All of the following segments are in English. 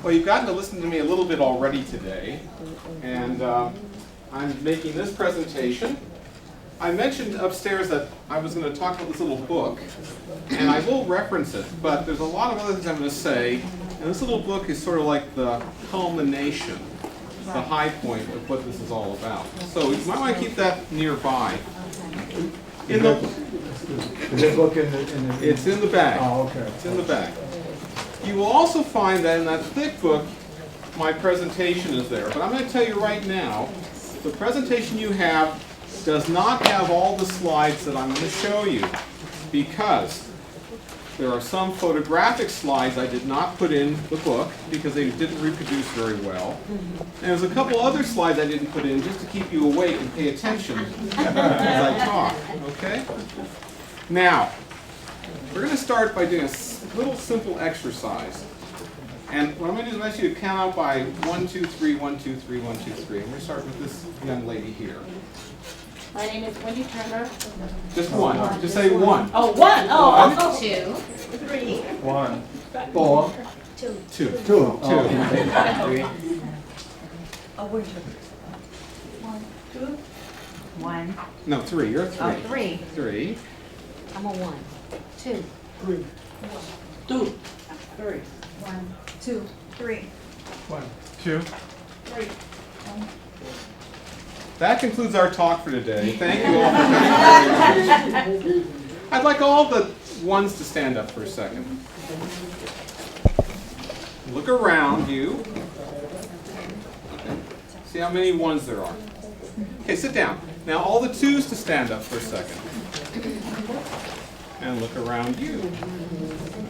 Well, you've gotten to listen to me a little bit already today, and I'm making this presentation. I mentioned upstairs that I was going to talk about this little book, and I will reference it, but there's a lot of other things I'm going to say, and this little book is sort of like the culmination, the high point of what this is all about. So you might want to keep that nearby. Is this book in the... It's in the bag. Oh, okay. It's in the bag. You will also find that in that thick book, my presentation is there. But I'm going to tell you right now, the presentation you have does not have all the slides that I'm going to show you, because there are some photographic slides I did not put in the book because they didn't reproduce very well. And there's a couple other slides I didn't put in just to keep you awake and pay attention as I talk. Okay? Now, we're going to start by doing a little simple exercise. And what I'm going to do is ask you to count out by 1, 2, 3, 1, 2, 3, 1, 2, 3. And we're going to start with this young lady here. My name is Wendy Turner. Just one. Just say one. Oh, one. Oh, One. oh, 2, 3, 1, 4, 2. 2. 2. Two. Oh, where's your 1, 2? 1. No, 3. You're 3. Oh, 3. 3. I'm a 1. 2. 3. 2, 3. 1, 2, 3. 1, 2. 3. That concludes our talk for today. Thank you all for coming. I'd like all the ones to stand up for a second. Look around you. Okay. See how many ones there are. Okay, sit down. Now all the twos to stand up for a second. And look around you.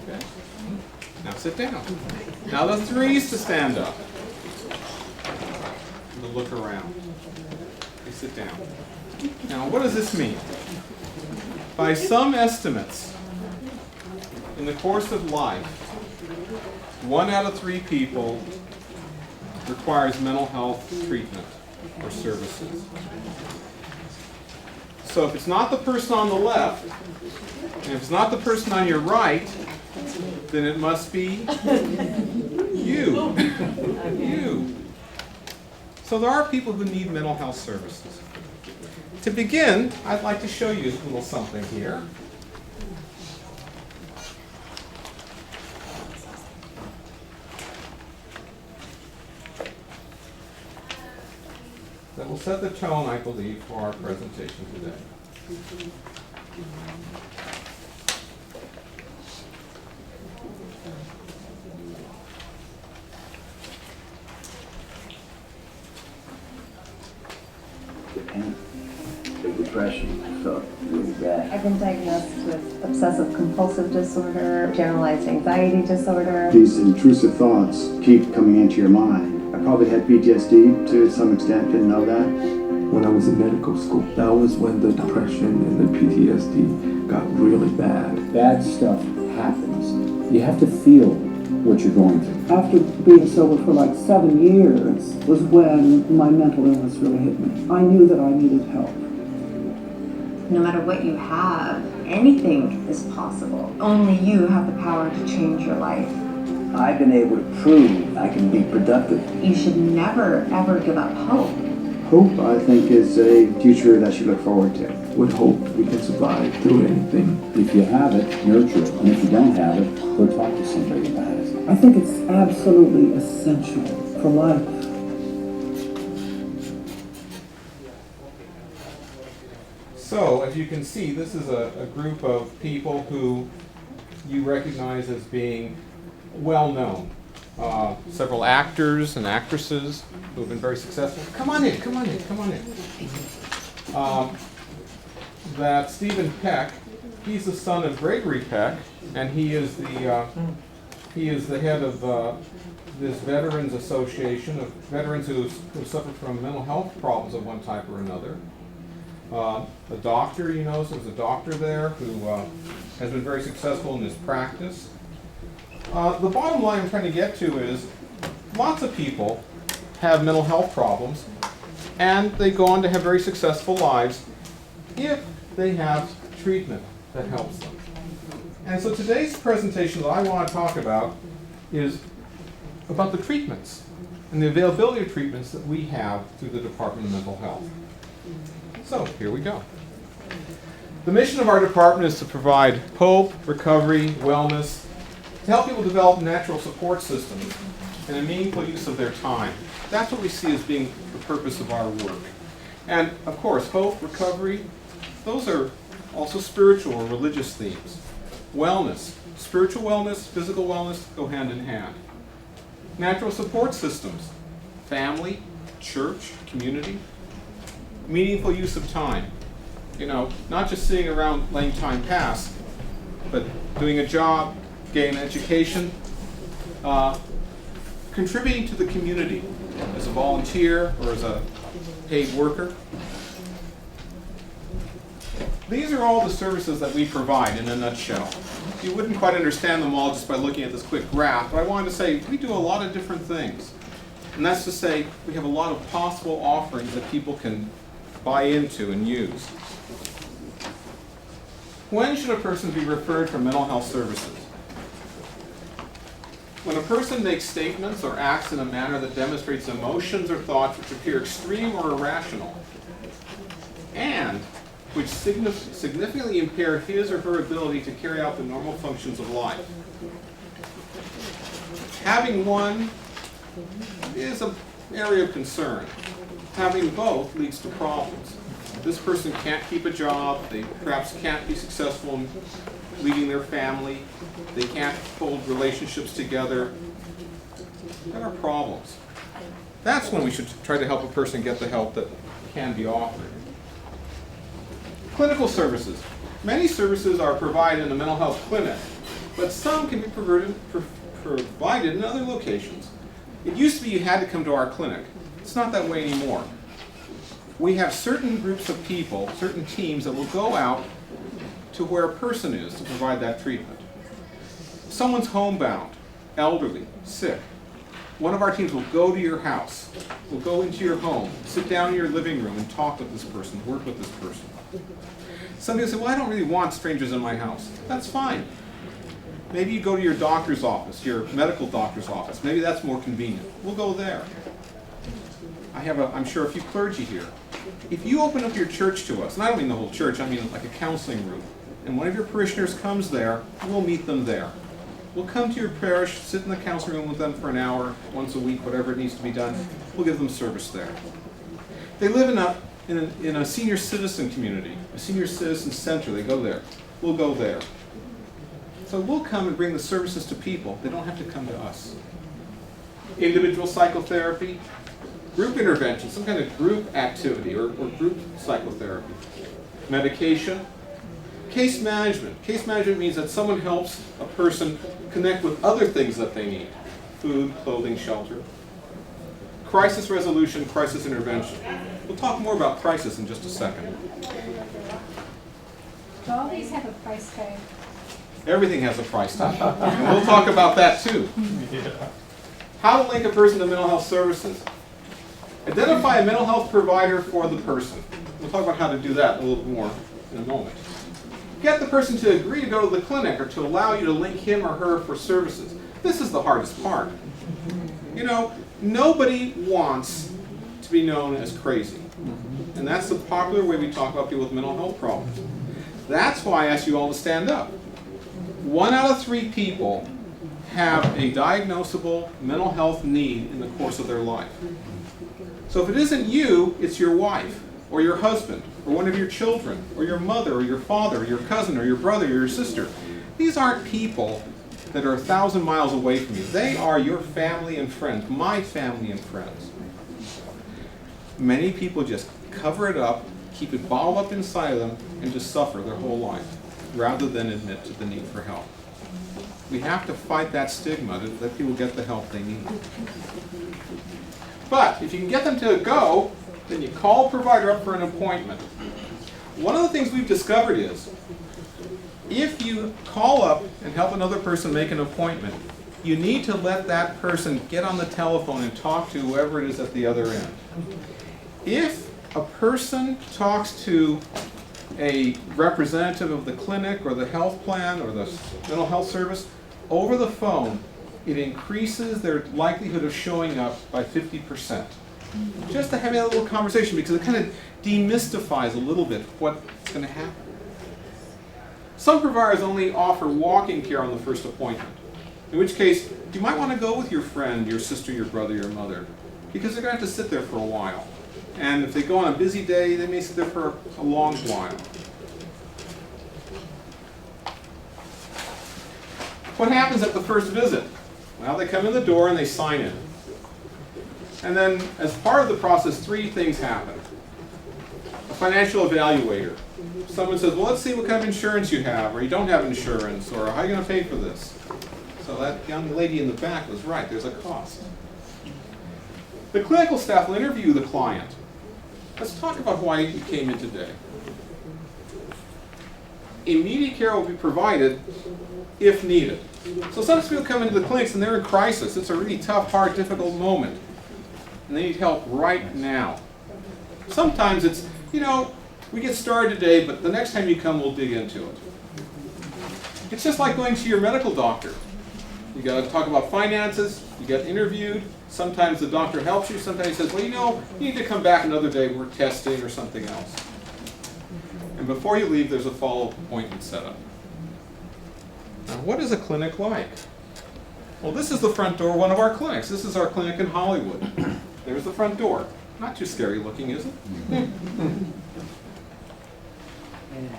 Okay. Now sit down. Now the threes to stand up. And look around. Okay, sit down. Now what does this mean? By some estimates, in the course of life, 1 out of 3 people requires mental health treatment or services. So if it's not the person on the left, and if it's not the person on your right, then it must be you. You. So there are people who need mental health services. To begin, I'd like to show you a little something here. That will set the tone, I believe, for our presentation today. The depression, I felt really bad. I've been diagnosed with obsessive compulsive disorder, generalized anxiety disorder. These intrusive thoughts keep coming into your mind. I probably had PTSD to some extent, didn't know that. When I was in medical school, that was when the depression and the PTSD got really bad. Bad stuff happens. You have to feel what you're going through. After being sober for like 7 years was when my mental illness really hit me. I knew that I needed help. No matter what you have, anything is possible. Only you have the power to change your life. I've been able to prove I can be productive. You should never, ever give up hope. Hope, I think, is a future that you look forward to. With hope, we can survive through anything. If you have it, nurture it. And if you don't have it, go talk to somebody about it. I think it's absolutely essential for life. So, as you can see, this is a group of people who you recognize as being well known. Several actors and actresses who have been very successful. Come on in, come on in, come on in. That Stephen Peck, he's the son of Gregory Peck, and he is the head of this Veterans Association of veterans who suffer from mental health problems of one type or another. A doctor, you know, so there's a doctor there who has been very successful in his practice. The bottom line I'm trying to get to is lots of people have mental health problems, and they go on to have very successful lives if they have treatment that helps them. And so today's presentation that I want to talk about is about the treatments and the availability of treatments that we have through the Department of Mental Health. So here we go. The mission of our department is to provide hope, recovery, wellness, to help people develop natural support systems and a meaningful use of their time. That's what we see as being the purpose of our work. And of course, hope, recovery, those are also spiritual or religious themes. Wellness, spiritual wellness, physical wellness go hand in hand. Natural support systems, family, church, community, meaningful use of time. You know, not just sitting around letting time pass, but doing a job, getting an education, contributing to the community as a volunteer or as a paid worker. These are all the services that we provide in a nutshell. You wouldn't quite understand them all just by looking at this quick graph, but I wanted to say we do a lot of different things. And that's to say we have a lot of possible offerings that people can buy into and use. When should a person be referred for mental health services? When a person makes statements or acts in a manner that demonstrates emotions or thoughts which appear extreme or irrational, and which significantly impair his or her ability to carry out the normal functions of life. Having one is an area of concern. Having both leads to problems. This person can't keep a job, they perhaps can't be successful in leading their family, they can't hold relationships together. There are problems. That's when we should try to help a person get the help that can be offered. Clinical services. Many services are provided in a mental health clinic, but some can be provided in other locations. It used to be you had to come to our clinic. It's not that way anymore. We have certain groups of people, certain teams that will go out to where a person is to provide that treatment. If someone's homebound, elderly, sick, one of our teams will go to your house, will go into your home, sit down in your living room and talk with this person, work with this person. Some people say, well, I don't really want strangers in my house. That's fine. Maybe you go to your doctor's office, your medical doctor's office. Maybe that's more convenient. We'll go there. I have, I'm sure, a few clergy here. If you open up your church to us, and I don't mean the whole church, I mean like a counseling room, and one of your parishioners comes there, we'll meet them there. We'll come to your parish, sit in the counseling room with them for an hour, once a week, whatever it needs to be done. We'll give them service there. They live in a senior citizen community, a senior citizen center. They go there. We'll go there. So we'll come and bring the services to people. They don't have to come to us. Individual psychotherapy, group intervention, some kind of group activity or group psychotherapy. Medication. Case management. Case management means that someone helps a person connect with other things that they need. Food, clothing, shelter. Crisis resolution, crisis intervention. We'll talk more about crisis in just a second. Do all these have a price tag? Everything has a price tag. And we'll talk about that too. How to link a person to mental health services. Identify a mental health provider for the person. We'll talk about how to do that a little more in a moment. Get the person to agree to go to the clinic or to allow you to link him or her for services. This is the hardest part. You know, nobody wants to be known as crazy. And that's the popular way we talk about people with mental health problems. That's why I asked you all to stand up. 1 out of 3 people have a diagnosable mental health need in the course of their life. So if it isn't you, it's your wife, or your husband, or one of your children, or your mother, or your father, or your cousin, or your brother, or your sister. These aren't people that are 1,000 miles away from you. They are your family and friends, my family and friends. Many people just cover it up, keep it bottled up inside of them, and just suffer their whole life, rather than admit to the need for help. We have to fight that stigma to let people get the help they need. But if you can get them to go, then you call a provider up for an appointment. One of the things we've discovered is, if you call up and help another person make an appointment, you need to let that person get on the telephone and talk to whoever it is at the other end. If a person talks to a representative of the clinic or the health plan or the mental health service over the phone, it increases their likelihood of showing up by 50%. Just to have a little conversation, because it kind of demystifies a little bit what's going to happen. Some providers only offer walk-in care on the first appointment, in which case you might want to go with your friend, your sister, your brother, your mother, because they're going to have to sit there for a while. And if they go on a busy day, they may sit there for a long while. What happens at the first visit? Well, they come in the door and they sign in. And then, as part of the process, 3 things happen. A financial evaluator. Someone says, well, let's see what kind of insurance you have, or you don't have insurance, or how are you going to pay for this? So that young lady in the back was right, there's a cost. The clinical staff will interview the client. Let's talk about why you came in today. Immediate care will be provided if needed. So sometimes people come into the clinics and they're in crisis. It's a really tough, hard, difficult moment. And they need help right now. Sometimes it's, we get started today, but the next time you come, we'll dig into it. It's just like going to your medical doctor. You got to talk about finances, you get interviewed, sometimes the doctor helps you, sometimes he says, well, you need to come back another day, we're testing or something else. And before you leave, there's a follow-up appointment set up. Now, what is a clinic like? Well, this is the front door of one of our clinics. This is our clinic in Hollywood. There's the front door. Not too scary looking, is it?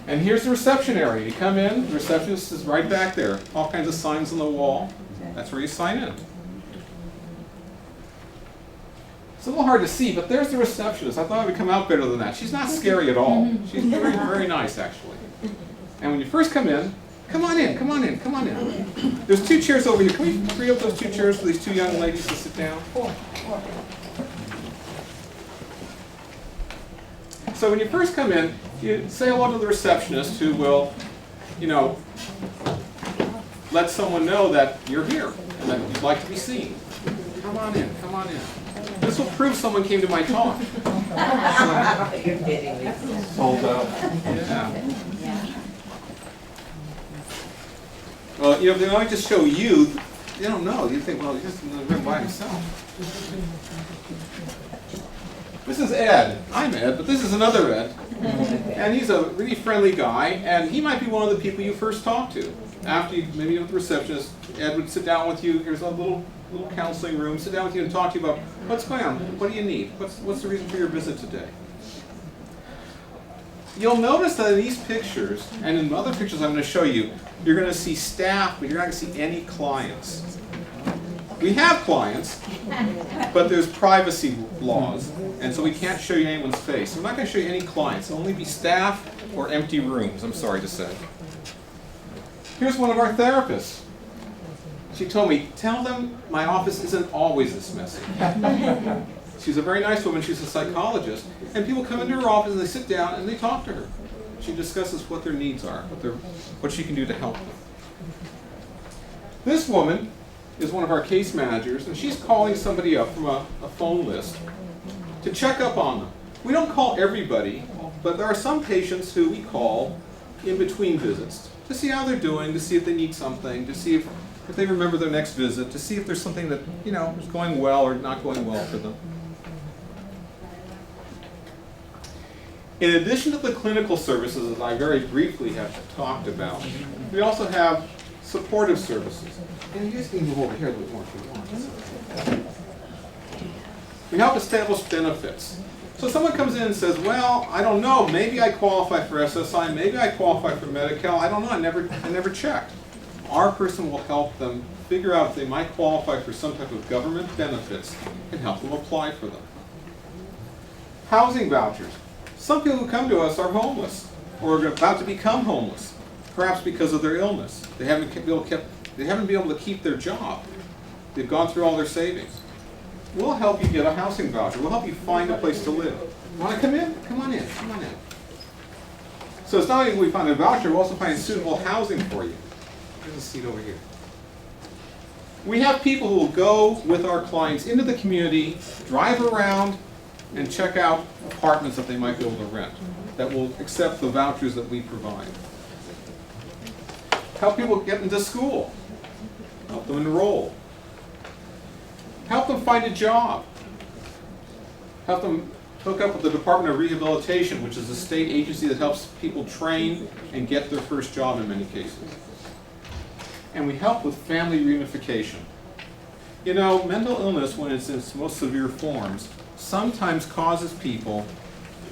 And here's the reception area. You come in, the receptionist is right back there. All kinds of signs on the wall. That's where you sign in. It's a little hard to see, but there's the receptionist. I thought it would come out better than that. She's not scary at all. She's very, very nice, actually. And when you first come in, come on in, come on in, come on in. There's 2 chairs over here. Can we free up those 2 chairs for these 2 young ladies to sit down? So when you first come in, you say hello to the receptionist who will, let someone know that you're here and that you'd like to be seen. Come on in, come on in. This will prove someone came to my talk. You're kidding me. Sold out. Yeah. Well, if they only just show you, they don't know. You think, well, he's just in the room by himself. This is Ed. I'm Ed, but this is another Ed. And he's a really friendly guy, and he might be one of the people you first talk to. After you, maybe with the receptionist, Ed would sit down with you. Here's a little counseling room. Sit down with you and talk to you about what's going on. What do you need? What's the reason for your visit today? You'll notice that in these pictures, and in other pictures I'm going to show you, you're going to see staff, but you're not going to see any clients. We have clients, but there's privacy laws, and so we can't show you anyone's face. We're not going to show you any clients. It'll only be staff or empty rooms, I'm sorry to say. Here's one of our therapists. She told me, tell them my office isn't always this messy. She's a very nice woman. She's a psychologist. And people come into her office and they sit down and they talk to her. She discusses what their needs are, what she can do to help them. This woman is one of our case managers, and she's calling somebody up from a phone list to check up on them. We don't call everybody, but there are some patients who we call in between visits to see how they're doing, to see if they need something, to see if they remember their next visit, to see if there's something that, is going well or not going well for them. In addition to the clinical services that I very briefly have talked about, we also have supportive services. And you guys can move over here a little bit more if you want. We help establish benefits. So someone comes in and says, well, I don't know, maybe I qualify for SSI, maybe I qualify for Medi-Cal, I don't know, I never checked. Our person will help them figure out if they might qualify for some type of government benefits and help them apply for them. Housing vouchers. Some people who come to us are homeless or are about to become homeless, perhaps because of their illness. They haven't been able to keep their job. They've gone through all their savings. We'll help you get a housing voucher. We'll help you find a place to live. Want to come in? Come on in. Come on in. So it's not only we find a voucher, we'll also find suitable housing for you. There's a seat over here. We have people who will go with our clients into the community, drive around, and check out apartments that they might be able to rent that will accept the vouchers that we provide. Help people get into school. Help them enroll. Help them find a job. Help them hook up with the Department of Rehabilitation, which is a state agency that helps people train and get their first job in many cases. And we help with family reunification. You know, mental illness, when it's in its most severe forms, sometimes causes people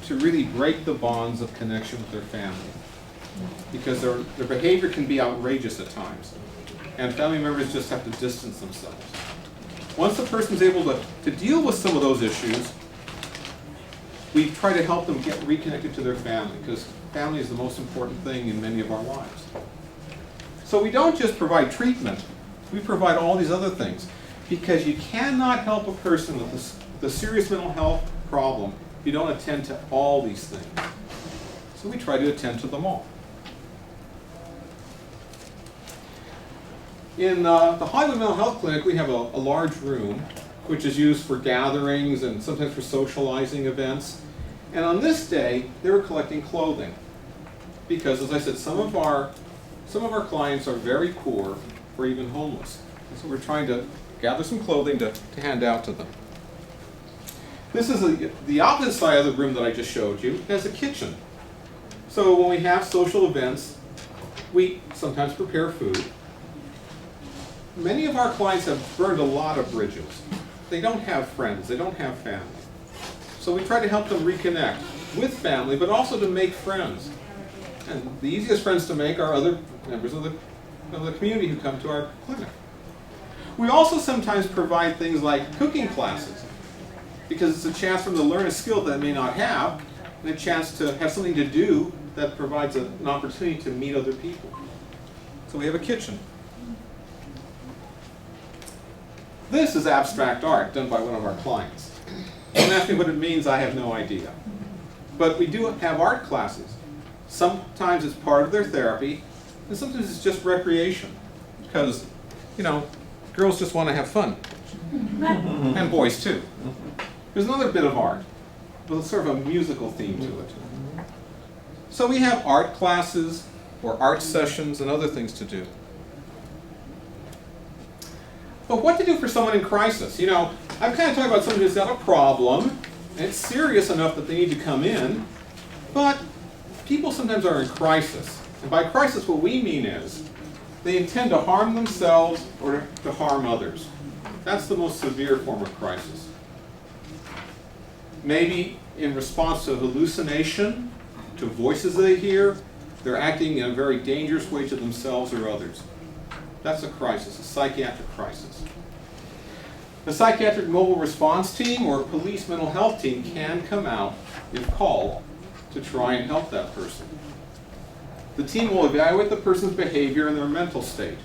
to really break the bonds of connection with their family, because their behavior can be outrageous at times, and family members just have to distance themselves. Once the person's able to deal with some of those issues, we try to help them get reconnected to their family, because family is the most important thing in many of our lives. So we don't just provide treatment, we provide all these other things, because you cannot help a person with a serious mental health problem if you don't attend to all these things. So we try to attend to them all. In the Hollywood Mental Health Clinic, we have a large room which is used for gatherings and sometimes for socializing events. And on this day, they were collecting clothing. Because, as I said, some of our clients are very poor or even homeless. And so we're trying to gather some clothing to hand out to them. This is the opposite side of the room that I just showed you. It has a kitchen. So when we have social events, we sometimes prepare food. Many of our clients have burned a lot of bridges. They don't have friends, they don't have family. So we try to help them reconnect with family, but also to make friends. And the easiest friends to make are other members of the community who come to our clinic. We also sometimes provide things like cooking classes, because it's a chance for them to learn a skill that they may not have, and a chance to have something to do that provides an opportunity to meet other people. So we have a kitchen. This is abstract art done by one of our clients. Don't ask me what it means, I have no idea. But we do have art classes. Sometimes it's part of their therapy, and sometimes it's just recreation. Because, you know, girls just want to have fun. And boys too. There's another bit of art, with sort of a musical theme to it. So we have art classes, or art sessions, and other things to do. But what to do for someone in crisis? You know, I'm kind of talking about someone who's got a problem, and it's serious enough that they need to come in, but people sometimes are in crisis. And by crisis, what we mean is they intend to harm themselves or to harm others. That's the most severe form of crisis. Maybe in response to hallucination, to voices they hear, they're acting in a very dangerous way to themselves or others. That's a crisis, a psychiatric crisis. The psychiatric mobile response team or police mental health team can come out, if called, to try and help that person. The team will evaluate the person's behavior and their mental state.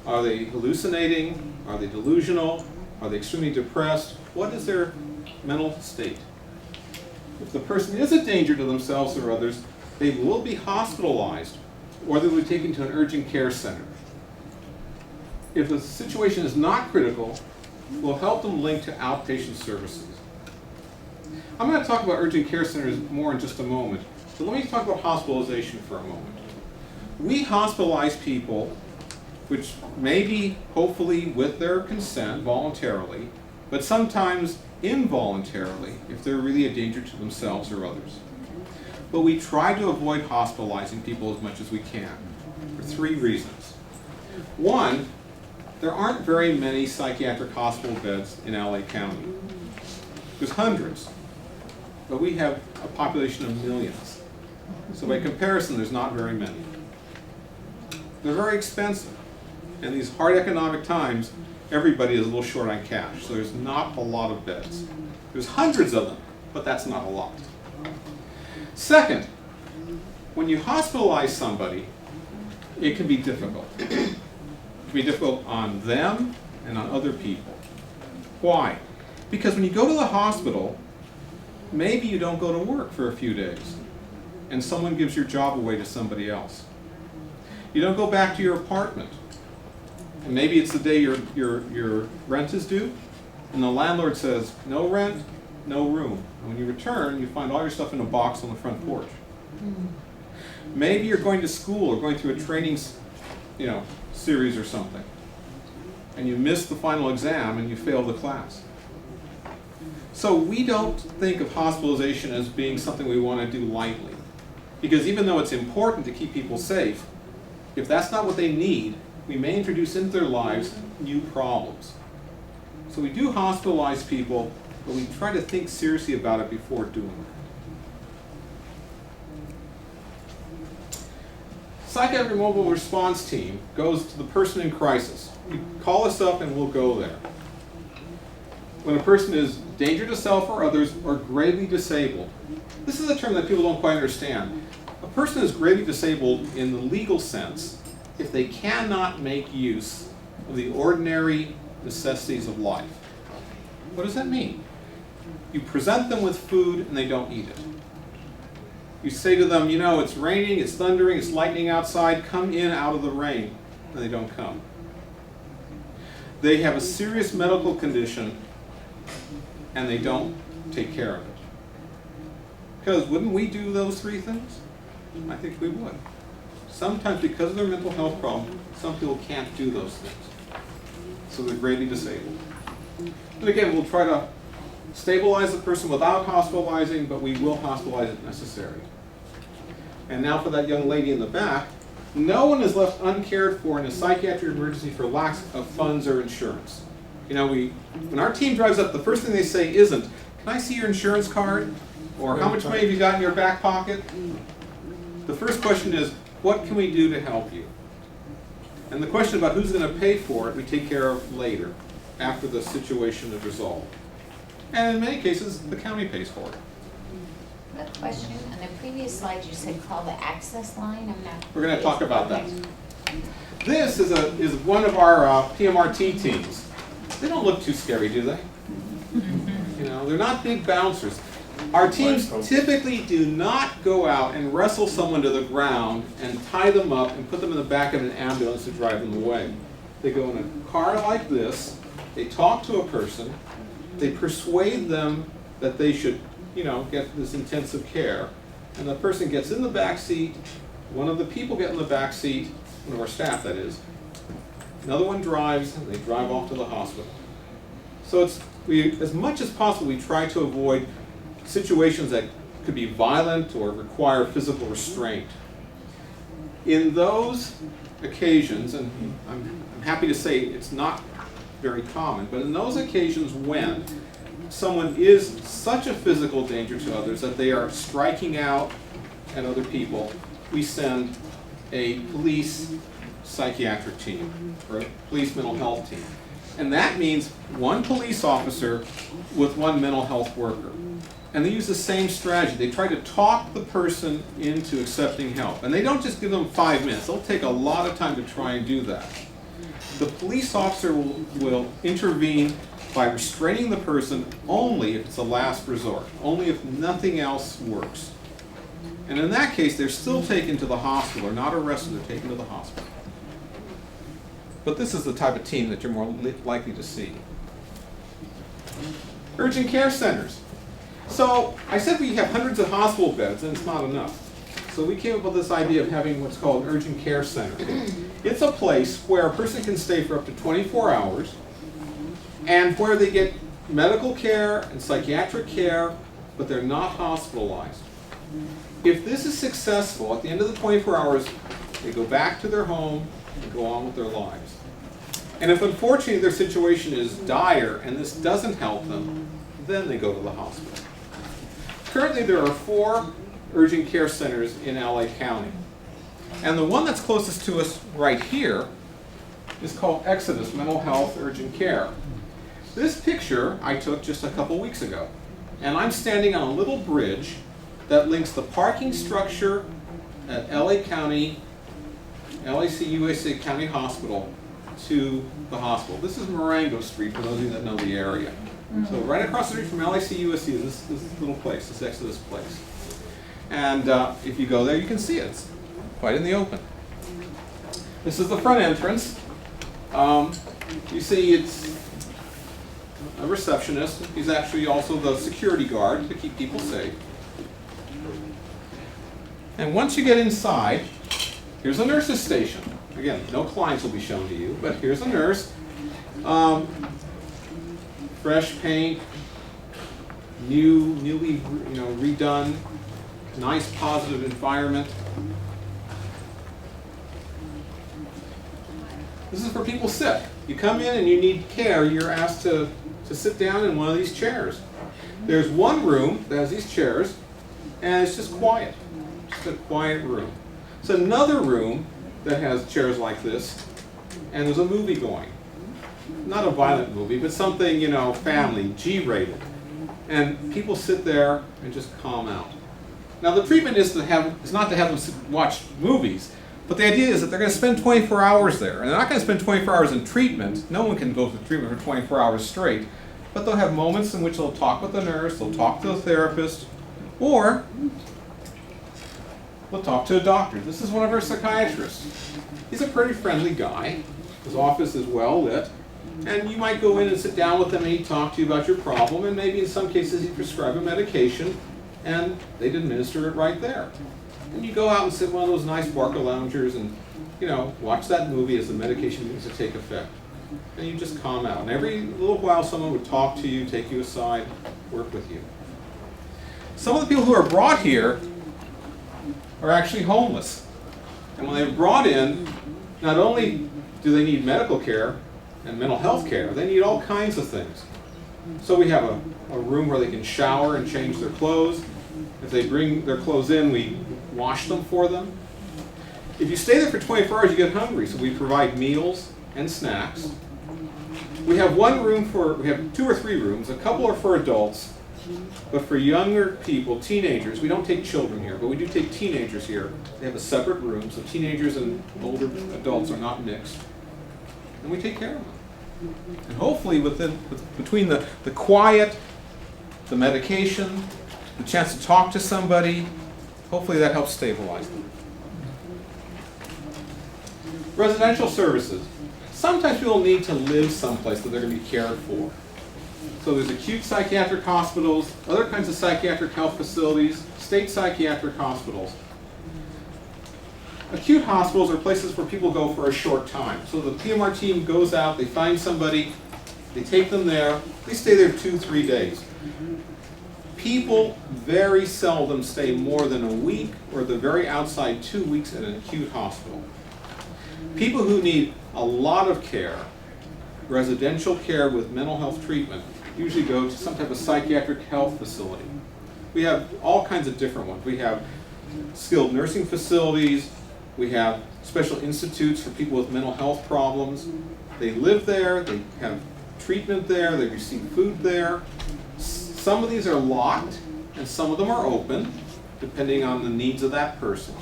Are they hallucinating? Are they delusional? Are they extremely depressed? What is their mental state? If the person is a danger to themselves or others, they will be hospitalized, or they will be taken to an urgent care center. If the situation is not critical, we'll help them link to outpatient services. I'm going to talk about urgent care centers more in just a moment, but let me talk about hospitalization for a moment. We hospitalize people, which may be hopefully with their consent, voluntarily, but sometimes involuntarily if they're really a danger to themselves or others. But we try to avoid hospitalizing people as much as we can for 3 reasons. One, there aren't very many psychiatric hospital beds in LA County. There's hundreds, but we have a population of millions. So by comparison, there's not very many. They're very expensive. In these hard economic times, everybody is a little short on cash, so there's not a lot of beds. There's hundreds of them, but that's not a lot. Second, when you hospitalize somebody, it can be difficult. It can be difficult on them and on other people. Why? Because when you go to the hospital, maybe you don't go to work for a few days, and someone gives your job away to somebody else. You don't go back to your apartment, and maybe it's the day your rent is due, and the landlord says, no rent, no room. And when you return, you find all your stuff in a box on the front porch. Maybe you're going to school or going through a training, series or something, and you miss the final exam and you fail the class. So we don't think of hospitalization as being something we want to do lightly. Because even though it's important to keep people safe, if that's not what they need, we may introduce into their lives new problems. So we do hospitalize people, but we try to think seriously about it before doing it. Psychiatric Mobile Response Team goes to the person in crisis. You call us up and we'll go there. When a person is danger to self or others or gravely disabled. This is a term that people don't quite understand. A person is gravely disabled in the legal sense if they cannot make use of the ordinary necessities of life. What does that mean? You present them with food and they don't eat it. You say to them, you know, it's raining, it's thundering, it's lightning outside, come in out of the rain, and they don't come. They have a serious medical condition and they don't take care of it. Because wouldn't we do those three things? I think we would. Sometimes because of their mental health problem, some people can't do those things. So they're gravely disabled. And again, we'll try to stabilize the person without hospitalizing, but we will hospitalize if necessary. And now for that young lady in the back, no one is left uncared for in a psychiatric emergency for lack of funds or insurance. You know, when our team drives up, the first thing they say isn't, can I see your insurance card? Or how much money have you got in your back pocket? The first question is, what can we do to help you? And the question about who's going to pay for it, we take care of later, after the situation is resolved. And in many cases, the county pays for it. A question, on the previous slide you said call the access line, I'm not. We're going to talk about that. This is one of our PMRT teams. They don't look too scary, do they? You know, they're not big bouncers. Our teams typically do not go out and wrestle someone to the ground and tie them up and put them in the back of an ambulance to drive them away. They go in a car like this, they talk to a person, they persuade them that they should, you know, get this intensive care, and the person gets in the back seat, one of the people get in the back seat, one of our staff that is, another one drives, and they drive off to the hospital. So as much as possible, we try to avoid situations that could be violent or require physical restraint. In those occasions, and I'm happy to say it's not very common, but in those occasions when someone is such a physical danger to others that they are striking out at other people, we send a police psychiatric team or a police mental health team. And that means one police officer with one mental health worker. And they use the same strategy. They try to talk the person into accepting help. And they don't just give them 5 minutes. They'll take a lot of time to try and do that. The police officer will intervene by restraining the person only if it's a last resort, only if nothing else works. And in that case, they're still taken to the hospital, or not arrested, they're taken to the hospital. But this is the type of team that you're more likely to see. Urgent care centers. So I said we have hundreds of hospital beds, and it's not enough. So we came up with this idea of having what's called an urgent care center. It's a place where a person can stay for up to 24 hours, and where they get medical care and psychiatric care, but they're not hospitalized. If this is successful, at the end of the 24 hours, they go back to their home and go on with their lives. And if unfortunately their situation is dire and this doesn't help them, then they go to the hospital. Currently there are 4 urgent care centers in LA County. And the one that's closest to us right here is called Exodus Mental Health Urgent Care. This picture I took just a couple weeks ago. And I'm standing on a little bridge that links the parking structure at LA County, LAC-USA County Hospital to the hospital. This is Marengo Street, for those of you that know the area. So right across the street from LAC-USA is this little place, this Exodus place. And if you go there, you can see it. It's quite in the open. This is the front entrance. You see it's a receptionist. He's actually also the security guard to keep people safe. And once you get inside, here's a nurse's station. Again, no clients will be shown to you, but here's a nurse. Fresh paint, newly redone, nice positive environment. This is for people sick. You come in and you need care, you're asked to sit down in one of these chairs. There's one room that has these chairs, and it's just quiet. Just a quiet room. It's another room that has chairs like this, and there's a movie going. Not a violent movie, but something, family, G-rated. And people sit there and just calm out. Now the treatment is not to have them watch movies, but the idea is that they're going to spend 24 hours there. And they're not going to spend 24 hours in treatment. No one can go through treatment for 24 hours straight. But they'll have moments in which they'll talk with the nurse, they'll talk to the therapist, or they'll talk to a doctor. This is one of our psychiatrists. He's a pretty friendly guy. His office is well lit. And you might go in and sit down with him and he'd talk to you about your problem, and maybe in some cases he'd prescribe a medication and they'd administer it right there. And you go out and sit in one of those nice Barca loungers and, watch that movie as the medication begins to take effect. And you just calm out. And every little while someone would talk to you, take you aside, work with you. Some of the people who are brought here are actually homeless. And when they're brought in, not only do they need medical care and mental health care, they need all kinds of things. So we have a room where they can shower and change their clothes. If they bring their clothes in, we wash them for them. If you stay there for 24 hours, you get hungry, so we provide meals and snacks. We have we have 2 or 3 rooms. A couple are for adults, but for younger people, teenagers, we don't take children here, but we do take teenagers here. They have a separate room, so teenagers and older adults are not mixed. And we take care of them. And hopefully between the quiet, the medication, the chance to talk to somebody, hopefully that helps stabilize them. Residential services. Sometimes people need to live someplace that they're going to be cared for. So there's acute psychiatric hospitals, other kinds of psychiatric health facilities, state psychiatric hospitals. Acute hospitals are places where people go for a short time. So the PMR team goes out, they find somebody, they take them there, they stay there 2-3 days. People very seldom stay more than a week, or at the very outside 2 weeks at an acute hospital. People who need a lot of care, residential care with mental health treatment, usually go to some type of psychiatric health facility. We have all kinds of different ones. We have skilled nursing facilities, we have special institutes for people with mental health problems. They live there, they have treatment there, they receive food there. Some of these are locked, and some of them are open, depending on the needs of that person.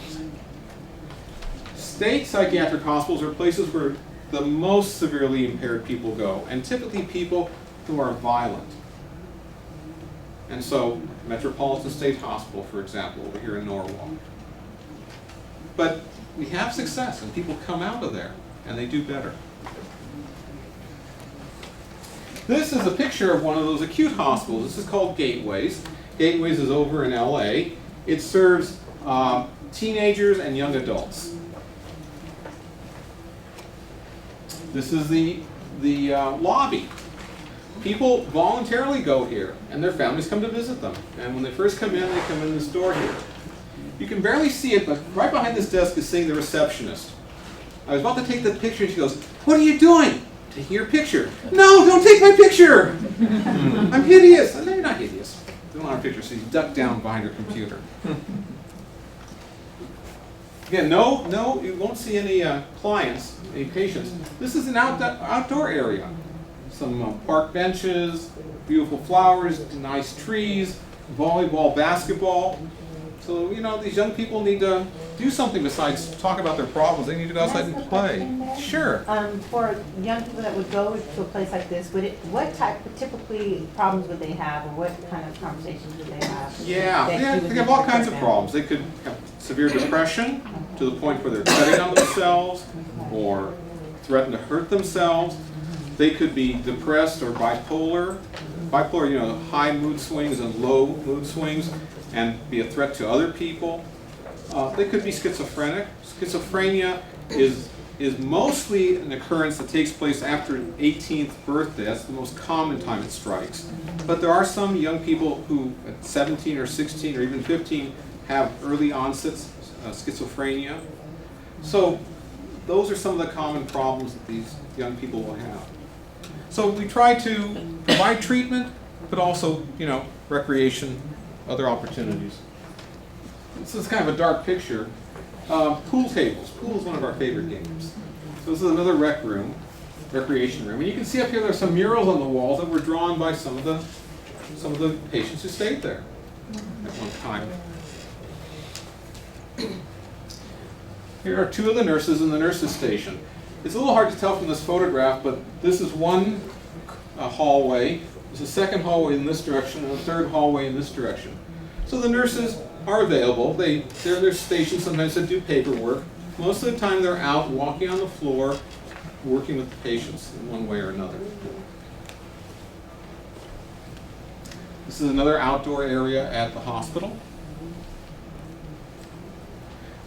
State psychiatric hospitals are places where the most severely impaired people go, and typically people who are violent. And so, Metropolitan State Hospital, for example, over here in Norwalk. But we have success, and people come out of there, and they do better. This is a picture of one of those acute hospitals. This is called Gateways. Gateways is over in LA. It serves teenagers and young adults. This is the lobby. People voluntarily go here, and their families come to visit them. And when they first come in, they come in this door here. You can barely see it, but right behind this desk is sitting the receptionist. I was about to take the picture, and she goes, "What are you doing?" "Taking your picture." "No, don't take my picture! I'm hideous." I said, "No, you're not hideous." Don't want a picture, so you duck down behind her computer. Again, no, you won't see any clients, any patients. This is an outdoor area. Some park benches, beautiful flowers, nice trees, volleyball, basketball. So, these young people need to do something besides talk about their problems. They need to go outside and play. Sure. For young people that would go to a place like this, what type of typically problems would they have, or what kind of conversations would they have? Yeah, they have all kinds of problems. They could have severe depression to the point where they're cutting on themselves or threaten to hurt themselves. They could be depressed or bipolar. Bipolar, high mood swings and low mood swings, and be a threat to other people. They could be schizophrenic. Schizophrenia is is mostly an occurrence that takes place after an 18th birthday. That's the most common time it strikes. But there are some young people who at 17 or 16 or even 15 have early onset schizophrenia. So those are some of the common problems that these young people will have. So we try to provide treatment, but also, recreation, other opportunities. This is kind of a dark picture. Pool tables. Pool is one of our favorite games. So this is another recreation room. And you can see up here there's some murals on the walls that were drawn by some of the patients who stayed there at one time. Here are two of the nurses in the nurses' station. It's a little hard to tell from this photograph, but this is one hallway. There's a second hallway in this direction and a third hallway in this direction. So the nurses are available. They're in their station. Sometimes they do paperwork. Most of the time they're out walking on the floor, working with the patients in one way or another. This is another outdoor area at the hospital.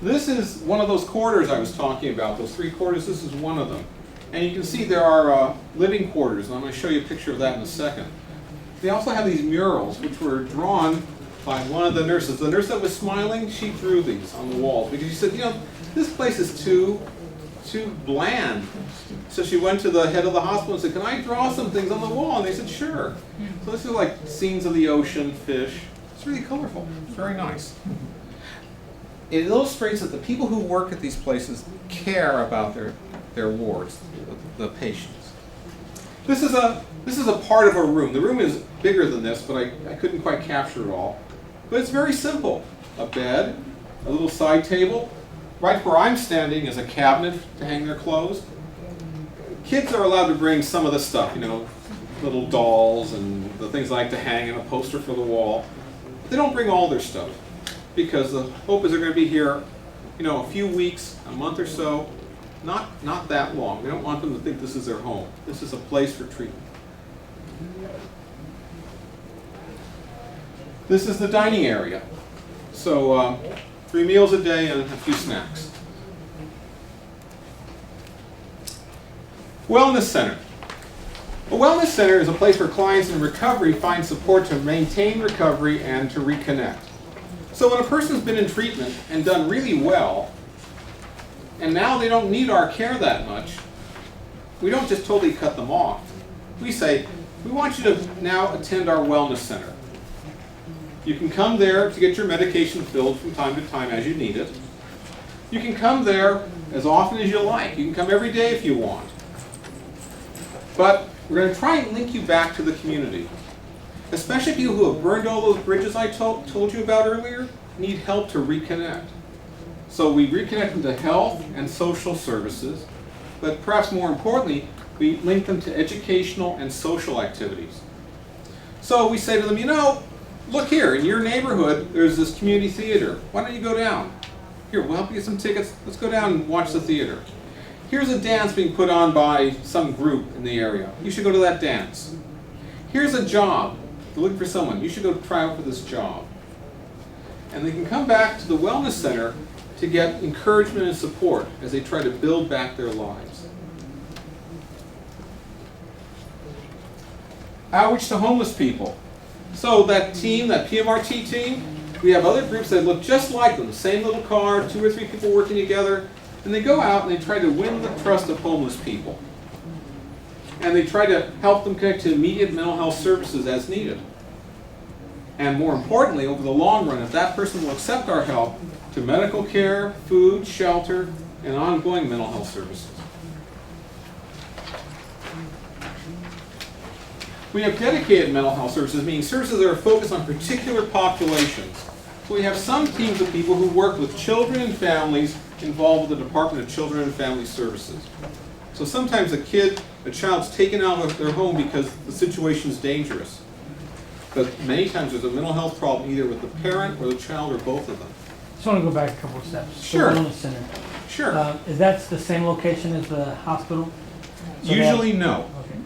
This is one of those corridors I was talking about, those 3 corridors. This is one of them. And you can see there are living quarters, and I'm going to show you a picture of that in a second. They also have these murals, which were drawn by one of the nurses. The nurse that was smiling, she drew these on the walls because she said, this place is too bland. So she went to the head of the hospital and said, can I draw some things on the wall? And they said, sure. So this is like scenes of the ocean, fish. It's really colorful. It's very nice. It illustrates that the people who work at these places care about their wards, the patients. This is a part of a room. The room is bigger than this, but I couldn't quite capture it all. But it's very simple. A bed, a little side table. Right where I'm standing is a cabinet to hang their clothes. Kids are allowed to bring some of the stuff, little dolls and the things I like to hang and a poster for the wall. But they don't bring all their stuff because the hope is they're going to be here, a few weeks, a month or so, not that long. We don't want them to think this is their home. This is a place for treatment. This is the dining area. So 3 meals a day and a few snacks. Wellness Center. A wellness center is a place where clients in recovery find support to maintain recovery and to reconnect. So when a person's been in treatment and done really well, and now they don't need our care that much, we don't just totally cut them off. We say, we want you to now attend our wellness center. You can come there to get your medication filled from time to time as you need it. You can come there as often as you like. You can come every day if you want. But we're going to try and link you back to the community. Especially people who have burned all those bridges I told you about earlier need help to reconnect. So we reconnect them to health and social services, but perhaps more importantly, we link them to educational and social activities. So we say to them, look here, in your neighborhood, there's this community theater. Why don't you go down? Here, we'll help you get some tickets. Let's go down and watch the theater. Here's a dance being put on by some group in the area. You should go to that dance. Here's a job. They're looking for someone. You should go try out for this job. And they can come back to the wellness center to get encouragement and support as they try to build back their lives. Outreach to homeless people. So that team, that PMRT team, we have other groups that look just like them, the same little car, 2 or 3 people working together, and they go out and they try to win the trust of homeless people. And they try to help them connect to immediate mental health services as needed. And more importantly, over the long run, if that person will accept our help, to medical care, food, shelter, and ongoing mental health services. We have dedicated mental health services, meaning services that are focused on particular populations. So we have some teams of people who work with children and families involved with the Department of Children and Family Services. So sometimes a child's taken out of their home because the situation is dangerous. But many times there's a mental health problem either with the parent or the child or both of them. Just want to go back a couple of steps. Sure. The wellness center. Sure. Is that the same location as the hospital? So Usually no. Okay.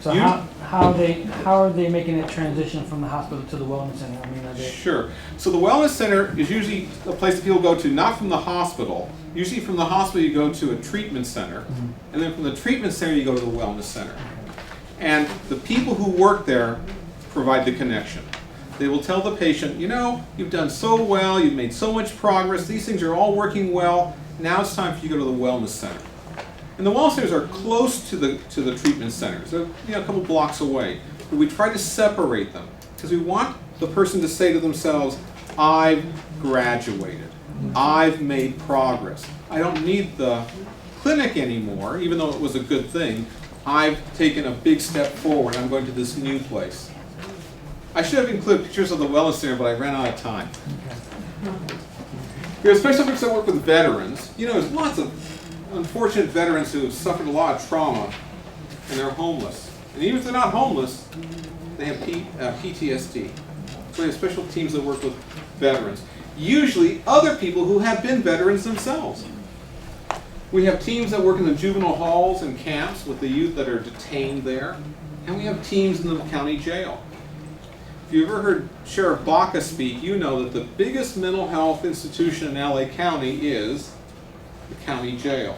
So You- how are they making that transition from the hospital to the wellness center? I mean, are they? Sure. So the wellness center is usually a place that people go to, not from the hospital. Usually from the hospital you go to a treatment center, and then from the treatment center you go to the wellness center. And the people who work there provide the connection. They will tell the patient, you know, you've done so well, you've made so much progress, these things are all working well, now it's time for you to go to the wellness center. And the wellness centers are close to the treatment centers. They're a couple blocks away. But we try to separate them because we want the person to say to themselves, I've graduated. I've made progress. I don't need the clinic anymore, even though it was a good thing. I've taken a big step forward. I'm going to this new place. I should have included pictures of the wellness center, but I ran out of time. Here, especially because I work with veterans, you know, there's lots of unfortunate veterans who have suffered a lot of trauma and they're homeless. And even if they're not homeless, they have PTSD. So we have special teams that work with veterans. Usually other people who have been veterans themselves. We have teams that work in the juvenile halls and camps with the youth that are detained there. And we have teams in the county jail. If you've ever heard Sheriff Baca speak, you know that the biggest mental health institution in LA County is the county jail.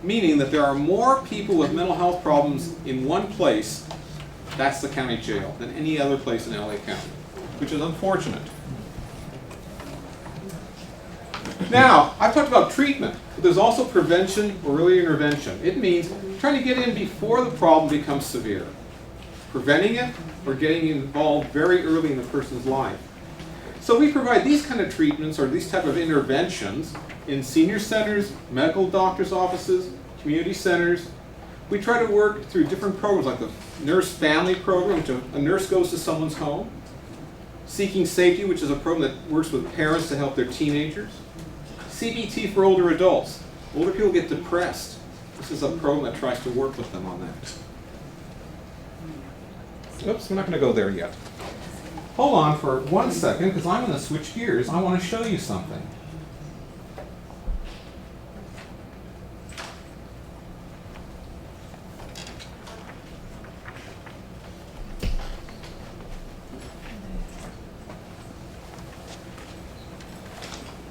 Meaning that there are more people with mental health problems in one place, that's the county jail, than any other place in LA County, which is unfortunate. Now, I've talked about treatment, but there's also prevention or early intervention. It means trying to get in before the problem becomes severe. Preventing it or getting involved very early in a person's life. So we provide these kind of treatments or these type of interventions in senior centers, medical doctors' offices, community centers. We try to work through different programs like the nurse family program, which a nurse goes to someone's home. Seeking Safety, which is a program that works with parents to help their teenagers. CBT for older adults. Older people get depressed. This is a program that tries to work with them on that. Oops, we're not going to go there yet. Hold on for 1 second, because I'm going to switch gears. I want to show you something.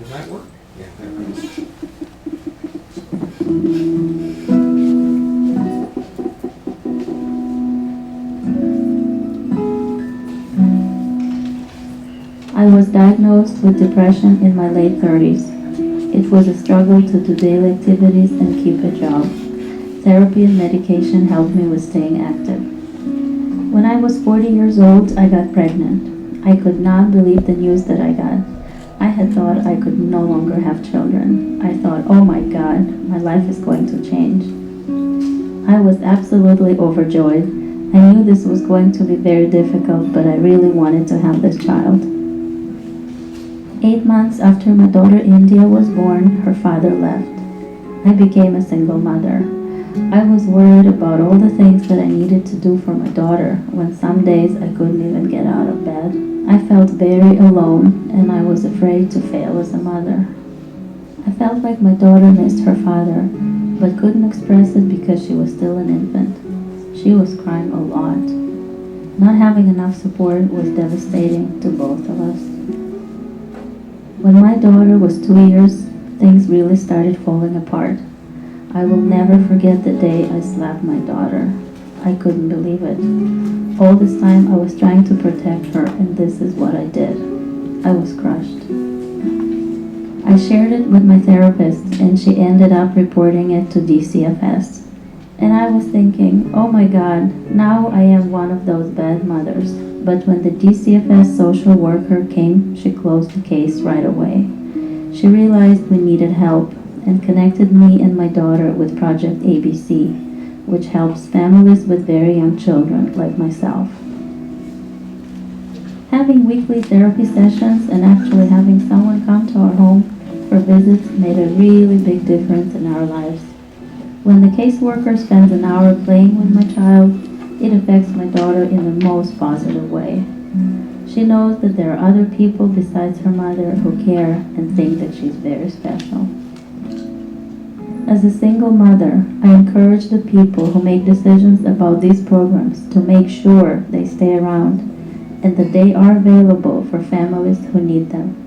Does that work? Yeah, there it is. I was diagnosed with depression in my late 30s. It was a struggle to do daily activities and keep a job. Therapy and medication helped me with staying active. When I was 40 years old, I got pregnant. I could not believe the news that I got. I had thought I could no longer have children. I thought, oh my God, my life is going to change. I was absolutely overjoyed. I knew this was going to be very difficult, but I really wanted to have this child. 8 months after my daughter India was born, her father left. I became a single mother. I was worried about all the things that I needed to do for my daughter when some days I couldn't even get out of bed. I felt very alone and I was afraid to fail as a mother. I felt like my daughter missed her father, but couldn't express it because she was still an infant. She was crying a lot. Not having enough support was devastating to both of us. When my daughter was 2 years, things really started falling apart. I will never forget the day I slapped my daughter. I couldn't believe it. All this time I was trying to protect her, and this is what I did. I was crushed. I shared it with my therapist, and she ended up reporting it to DCFS. And I was thinking, oh my God, now I am one of those bad mothers. But when the DCFS social worker came, she closed the case right away. She realized we needed help and connected me and my daughter with Project ABC, which helps families with very young children like myself. Having weekly therapy sessions and actually having someone come to our home for visits made a really big difference in our lives. When the caseworker spends an hour playing with my child, it affects my daughter in the most positive way. She knows that there are other people besides her mother who care and think that she's very special. As a single mother, I encourage the people who make decisions about these programs to make sure they stay around and that they are available for families who need them.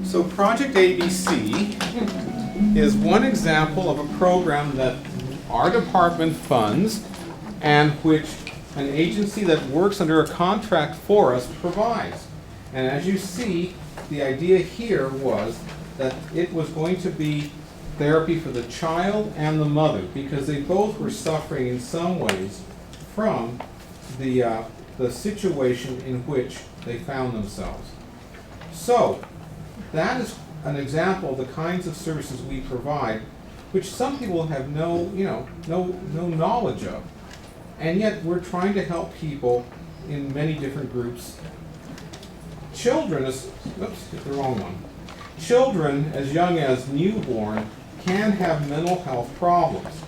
So Project ABC is one example of a program that our department funds and which an agency that works under a contract for us provides. And as you see, the idea here was that it was going to be therapy for the child and the mother because they both were suffering in some ways from the situation in which they found themselves. So that is an example of the kinds of services we provide, which some people have no knowledge of. And yet we're trying to help people in many different groups. Children, oops, hit the wrong one. Children as young as newborn can have mental health problems,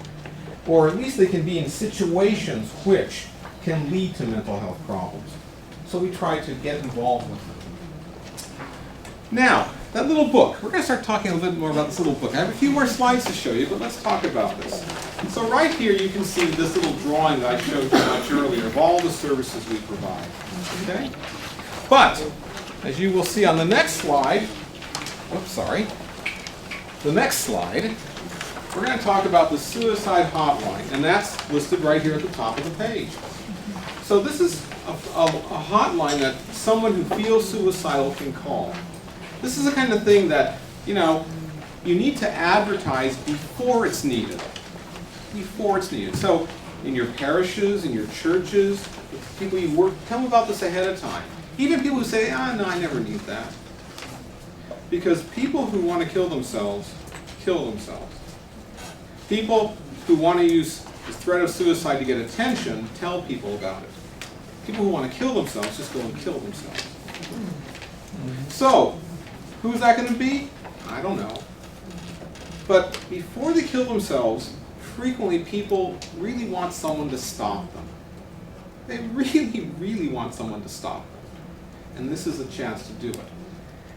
or at least they can be in situations which can lead to mental health problems. So we try to get involved with them. Now, that little book, we're going to start talking a little bit more about this little book. I have a few more slides to show you, but let's talk about this. So right here you can see this little drawing that I showed you much earlier of all the services we provide. Okay? But, as you will see on the next slide, the next slide, we're going to talk about the suicide hotline, and that's listed right here at the top of the page. So this is a hotline that someone who feels suicidal can call. This is the kind of thing that, you need to advertise before it's needed. Before it's needed. So in your parishes, in your churches, with people you work, tell them about this ahead of time. Even people who say, no, I never need that. Because people who want to kill themselves. People who want to use the threat of suicide to get attention, tell people about it. People who want to kill themselves just go and kill themselves. So, who's that going to be? I don't know. But before they kill themselves, frequently people really want someone to stop them. They really, really want someone to stop them. And this is a chance to do it.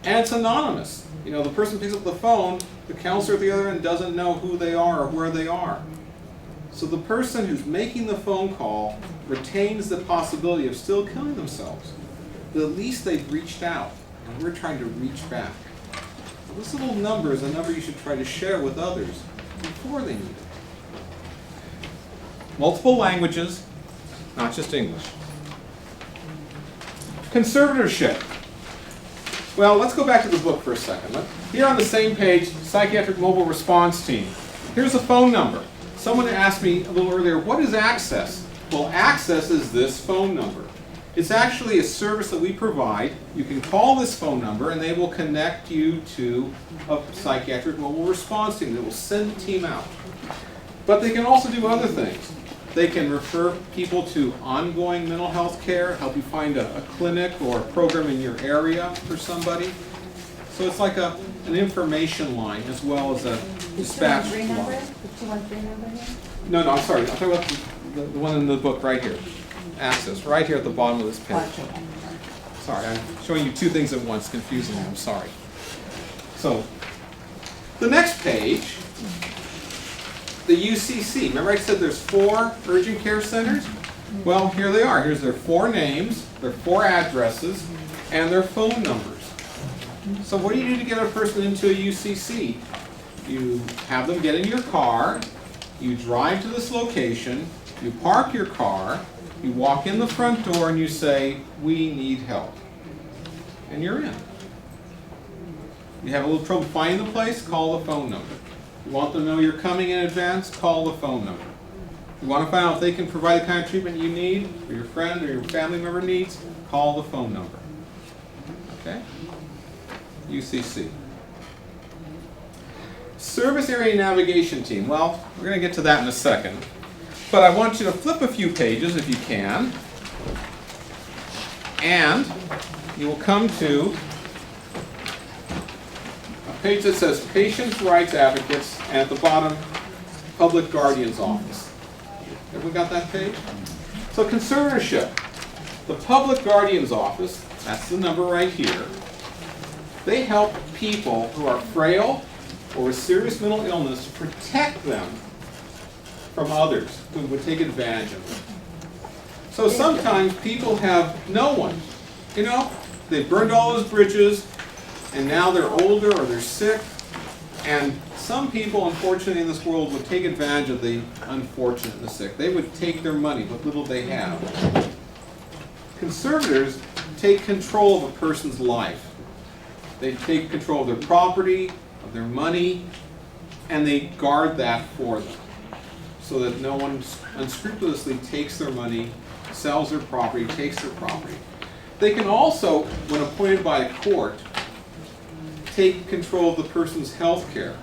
And it's anonymous. The person picks up the phone, the counselor at the other end doesn't know who they are or where they are. So the person who's making the phone call retains the possibility of still killing themselves. But at least they've reached out, and we're trying to reach back. So this little number is a number you should try to share with others before they need it. Multiple languages, not just English. Conservatorship. Well, let's go back to the book for a second. Here on the same page, Psychiatric Mobile Response Team. Here's a phone number. Someone asked me a little earlier, what is Access? Well, Access is this phone number. It's actually a service that we provide. You can call this phone number and they will connect you to a Psychiatric Mobile Response Team. They will send a team out. But they can also do other things. They can refer people to ongoing mental health care, help you find a clinic or a program in your area for somebody. So it's like an information line as well as a dispatch line. The 213 number here? No, I'm sorry. I'm talking about the one in the book right here. Access, right here at the bottom of this page. Sorry, I'm showing you two things at once, confusing me. I'm sorry. So, the next page, the UCC. Remember I said there's 4 urgent care centers? Well, here they are. Here's their 4 names, their 4 addresses, and their phone numbers. So what do you do to get a person into a UCC? You have them get in your car, you drive to this location, you park your car, you walk in the front door and you say, we need help. And you're in. You have a little trouble finding the place, call the phone number. You want them to know you're coming in advance, call the phone number. You want to find out if they can provide the kind of treatment you need, or your friend or your family member needs, call the phone number. Okay? UCC. Service Area Navigation Team. Well, we're going to get to that in a second. But I want you to flip a few pages if you can. And you will come to a page that says Patients' Rights Advocates, and at the bottom, Public Guardian's Office. Everyone got that page? So conservatorship. The Public Guardian's Office, that's the number right here, they help people who are frail or with serious mental illness to protect them from others who would take advantage of them. So sometimes people have no one. You know, they've burned all those bridges, and now they're older or they're sick. And some people, unfortunately, in this world would take advantage of the unfortunate and the sick. They would take their money, what little they have. Conservators take control of a person's life. They take control of their property, of their money, and they guard that for them so that no one unscrupulously takes their money, sells their property, takes their property. They can also, when appointed by a court, take control of the person's health care.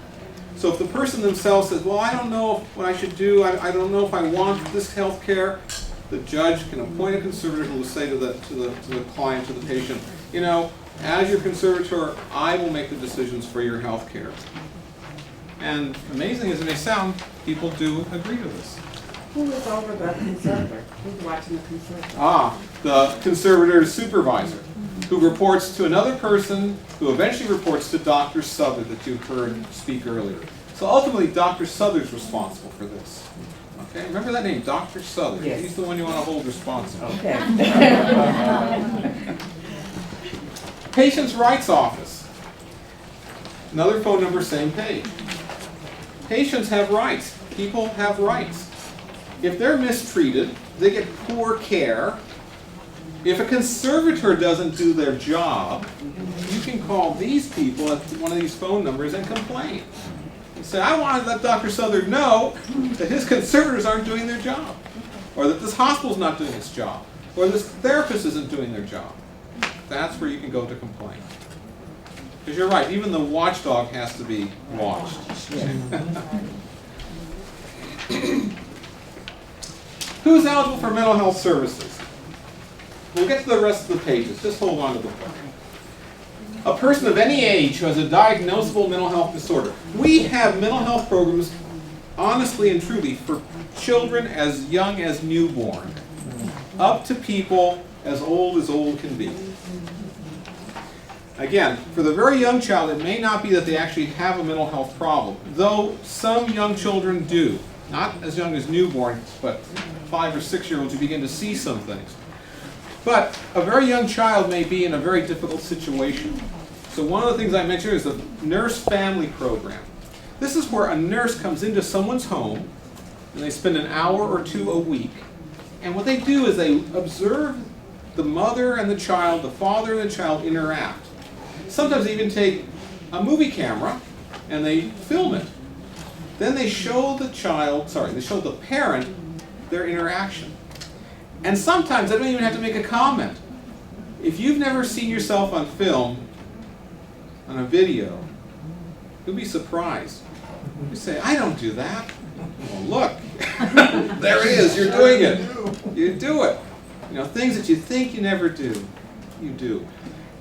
So if the person themselves says, well, I don't know what I should do, I don't know if I want this health care, the judge can appoint a conservator who will say to the client, to the patient, you know, as your conservator, I will make the decisions for your health care. And amazing as it may sound, people do agree to this. Who is over the conservator? Who's watching the conservator? The conservator's supervisor, who reports to another person, who eventually reports to Dr. Souther that you heard speak earlier. So ultimately, Dr. Souther's responsible for this. Okay, remember that name, Dr. Souther. Yes. He's the one you want to hold responsible. Okay. Patients' Rights Office. Another phone number, same page. Patients have rights. People have rights. If they're mistreated, they get poor care. If a conservator doesn't do their job, you can call these people at one of these phone numbers and complain. You say, I want to let Dr. Souther know that his conservators aren't doing their job, or that this hospital's not doing its job, or this therapist isn't doing their job. That's where you can go to complain. Because you're right, even the watchdog has to be watched. Who's eligible for mental health services? We'll get to the rest of the pages. Just hold on to the book. A person of any age who has a diagnosable mental health disorder. We have mental health programs, honestly and truly, for children as young as newborn, up to people as old can be. Again, for the very young child, it may not be that they actually have a mental health problem, though some young children do. Not as young as newborn, but 5 or 6 year olds, you begin to see some things. But a very young child may be in a very difficult situation. So one of the things I mentioned is the nurse family program. This is where a nurse comes into someone's home and they spend an hour or two a week. And what they do is they observe the mother and the child, the father and the child interact. Sometimes they even take a movie camera and they film it. Then they show the parent their interaction. And sometimes they don't even have to make a comment. If you've never seen yourself on film, on a video, you'll be surprised. You say, I don't do that. Well, look, there it is, you're doing it. You do it. You know, things that you think you never do, you do.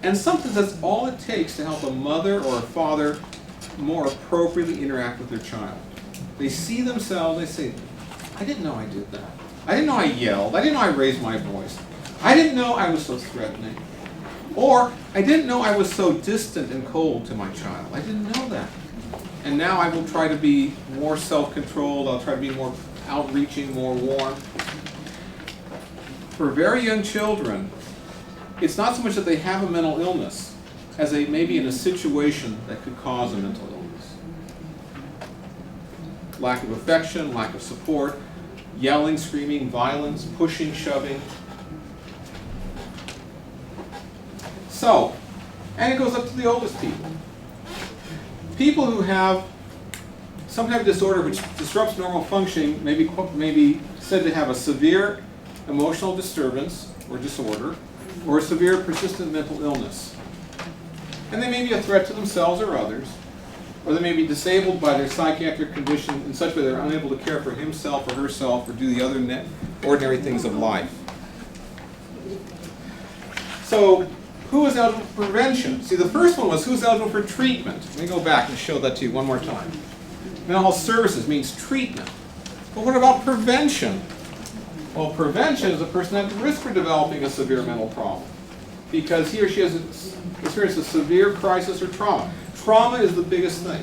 And sometimes that's all it takes to help a mother or a father more appropriately interact with their child. They see themselves, they say, I didn't know I did that. I didn't know I yelled. I didn't know I raised my voice. I didn't know I was so threatening. Or, I didn't know I was so distant and cold to my child. I didn't know that. And now I will try to be more self-controlled. I'll try to be more outreaching, more warm. For very young children, it's not so much that they have a mental illness as they may be in a situation that could cause a mental illness. Lack of affection, lack of support, yelling, screaming, violence, pushing, shoving. So, and it goes up to the oldest people. People who have some type of disorder which disrupts normal functioning may be said to have a severe emotional disturbance or disorder, or a severe persistent mental illness. And they may be a threat to themselves or others, or they may be disabled by their psychiatric condition in such a way they're unable to care for himself or herself or do the other ordinary things of life. So, who is eligible for prevention? See, the first one was who's eligible for treatment. Let me go back and show that to you one more time. Mental health services means treatment. But what about prevention? Well, prevention is a person at risk for developing a severe mental problem because he or she has experienced a severe crisis or trauma. Trauma is the biggest thing.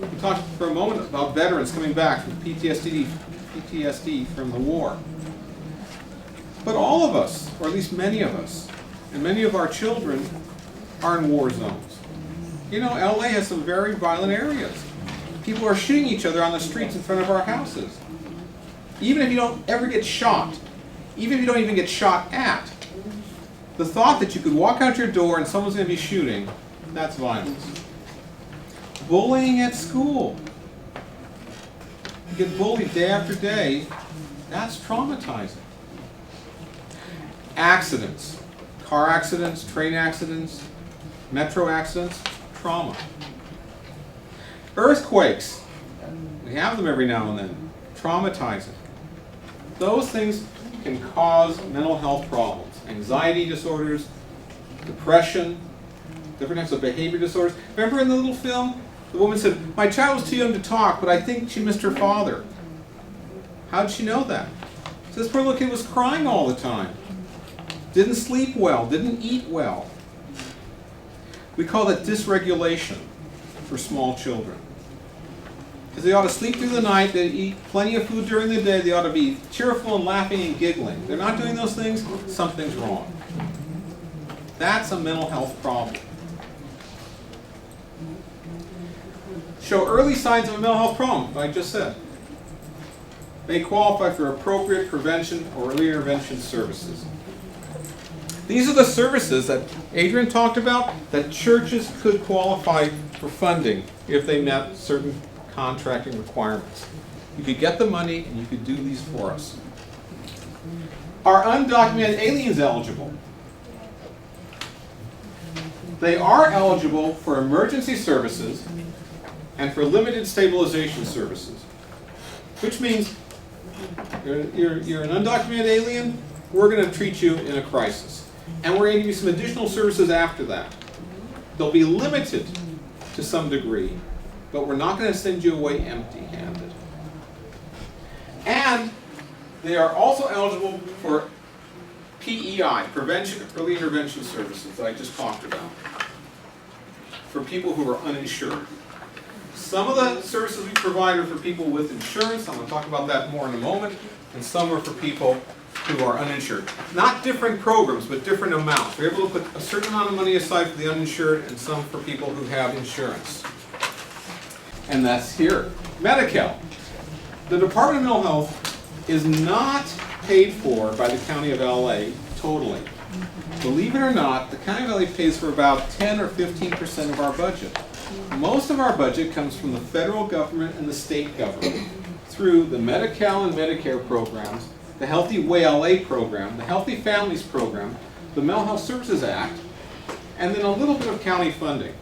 We talked for a moment about veterans coming back from PTSD from the war. But all of us, or at least many of us, and many of our children are in war zones. You know, LA has some very violent areas. People are shooting each other on the streets in front of our houses. Even if you don't ever get shot, even if you don't even get shot at, the thought that you could walk out your door and someone's going to be shooting, that's violence. Bullying at school. You get bullied day after day, that's traumatizing. Accidents. Car accidents, train accidents, metro accidents, trauma. Earthquakes. We have them every now and then. Traumatizing. Those things can cause mental health problems. Anxiety disorders, depression, different types of behavior disorders. Remember in the little film, the woman said, "My child was too young to talk, but I think she missed her father." How did she know that? So this poor little kid was crying all the time. Didn't sleep well, didn't eat well. We call that dysregulation for small children. Because they ought to sleep through the night, they eat plenty of food during the day, they ought to be cheerful and laughing and giggling. They're not doing those things, something's wrong. That's a mental health problem. Show early signs of a mental health problem, like I just said. May qualify for appropriate prevention or early intervention services. These are the services that Adrian talked about that churches could qualify for funding if they met certain contracting requirements. You could get the money and you could do these for us. Are undocumented aliens eligible? They are eligible for emergency services and for limited stabilization services. Which means you're an undocumented alien, we're going to treat you in a crisis. And we're going to give you some additional services after that. They'll be limited to some degree, but we're not going to send you away empty-handed. And they are also eligible for PEI, Prevention Early Intervention Services, that I just talked about, for people who are uninsured. Some of the services we provide are for people with insurance. I'm going to talk about that more in a moment. And some are for people who are uninsured. Not different programs, but different amounts. We're able to put a certain amount of money aside for the uninsured and some for people who have insurance. And that's here. Medi-Cal. The Department of Mental Health is not paid for by the County of LA totally. Believe it or not, the County of LA pays for about 10 or 15% of our budget. Most of our budget comes from the federal government and the state government through the Medi-Cal and Medicare programs, the Healthy Way LA program, the Healthy Families program, the Mental Health Services Act, and then a little bit of county funding.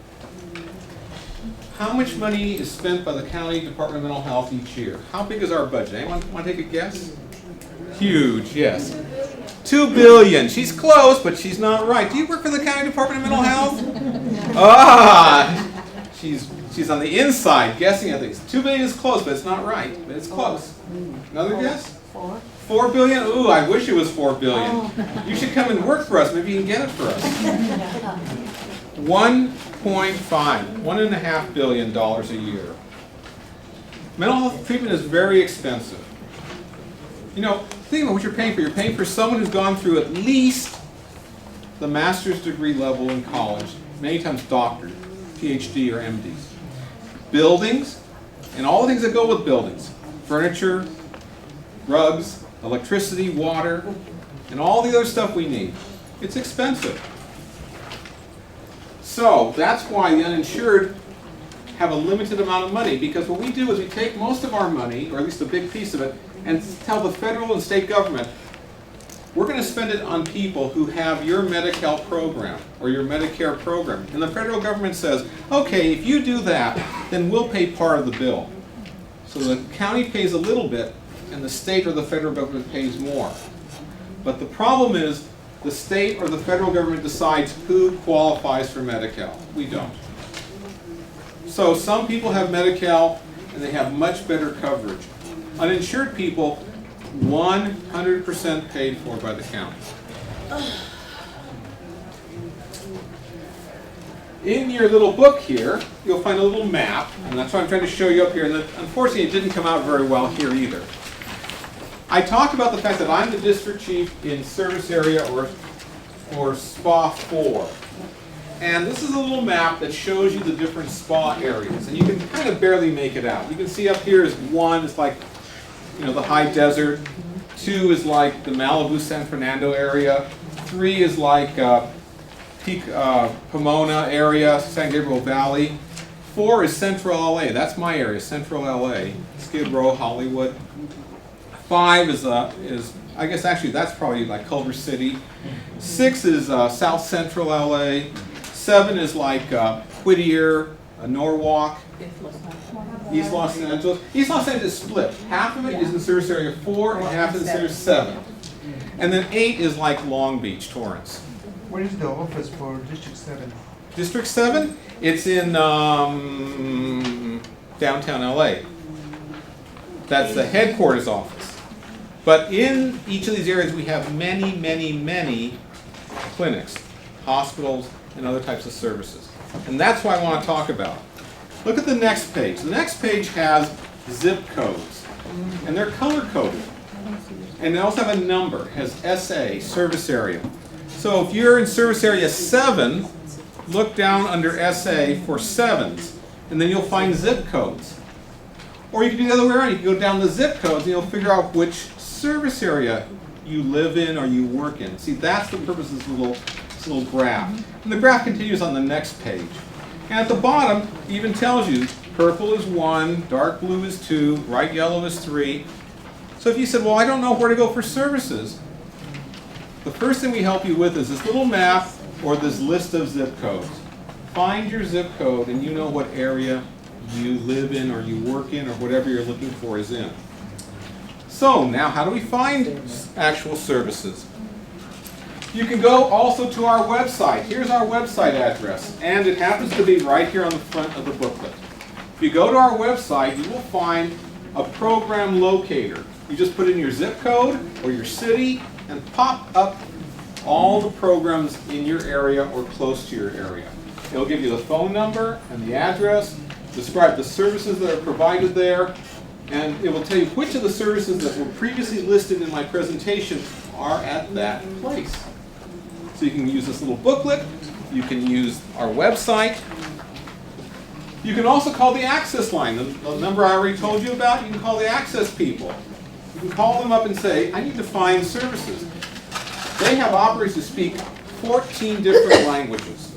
How much money is spent by the County Department of Mental Health each year? How big is our budget? Anyone want to take a guess? Huge, yes. $2 billion. She's close, but she's not right. Do you work for the County Department of Mental Health? Ah, she's on the inside guessing at things. $2 billion is close, but it's not right. But it's close. Another guess? $4 billion? Ooh, I wish it was $4 billion. You should come and work for us. Maybe you can get it for us. 1.5 billion dollars a year. Mental health treatment is very expensive. You know, think about what you're paying for. You're paying for someone who's gone through at least the master's degree level in college, many times doctor, PhD or MDs. Buildings, and all the things that go with buildings. Furniture, rugs, electricity, water, and all the other stuff we need. It's expensive. So that's why the uninsured have a limited amount of money, because what we do is we take most of our money, or at least a big piece of it, and tell the federal and state government, we're going to spend it on people who have your Medi-Cal program or your Medicare program. And the federal government says, okay, if you do that, then we'll pay part of the bill. So the county pays a little bit, and the state or the federal government pays more. But the problem is, the state or the federal government decides who qualifies for Medi-Cal. We don't. So some people have Medi-Cal, and they have much better coverage. Uninsured people, 100% paid for by the county. In your little book here, you'll find a little map, and that's what I'm trying to show you up here. And unfortunately, it didn't come out very well here either. I talked about the fact that I'm the district chief in service area or SPA 4. And this is a little map that shows you the different SPA areas. And you can kind of barely make it out. You can see up here is 1, it's like, you know, the high desert. 2 is like the Malibu, San Fernando area. 3 is like Peak Pomona area, San Gabriel Valley. 4 is Central LA. That's my area, Central LA. Skid Row, Hollywood. 5 is I guess actually that's probably like Culver City. 6 is South Central LA. 7 is like Whittier, Norwalk. East Los Angeles. East Los Angeles is split. Half of it is in service area 4 and half is in service 7. And then 8 is like Long Beach, Torrance. Where is the office for District 7? District 7? It's in downtown LA. That's the headquarters office. But in each of these areas we have many, many, many clinics, hospitals, and other types of services. And that's what I want to talk about. Look at the next page. The next page has zip codes, and they're color-coded. And they also have a number. It has SA, service area. So if you're in service area 7, look down under SA for 7s, and then you'll find zip codes. Or you can do the other way around. You can go down the zip codes, and you'll figure out which service area you live in or you work in. See, that's the purpose of this little graph. And the graph continues on the next page. And at the bottom, it even tells you purple is 1, dark blue is 2, bright yellow is 3. So if you said, well, I don't know where to go for services, the first thing we help you with is this little map or this list of zip codes. Find your zip code and you know what area you live in or you work in or whatever you're looking for is in. So now how do we find actual services? You can go also to our website. Here's our website address, and it happens to be right here on the front of the booklet. If you go to our website, you will find a program locator. You just put in your zip code or your city and pop up all the programs in your area or close to your area. It'll give you the phone number and the address, describe the services that are provided there, and it will tell you which of the services that were previously listed in my presentation are at that place. So you can use this little booklet, you can use our website. You can also call the access line, the number I already told you about. You can call the access people. You can call them up and say, I need to find services. They have operators who speak 14 different languages.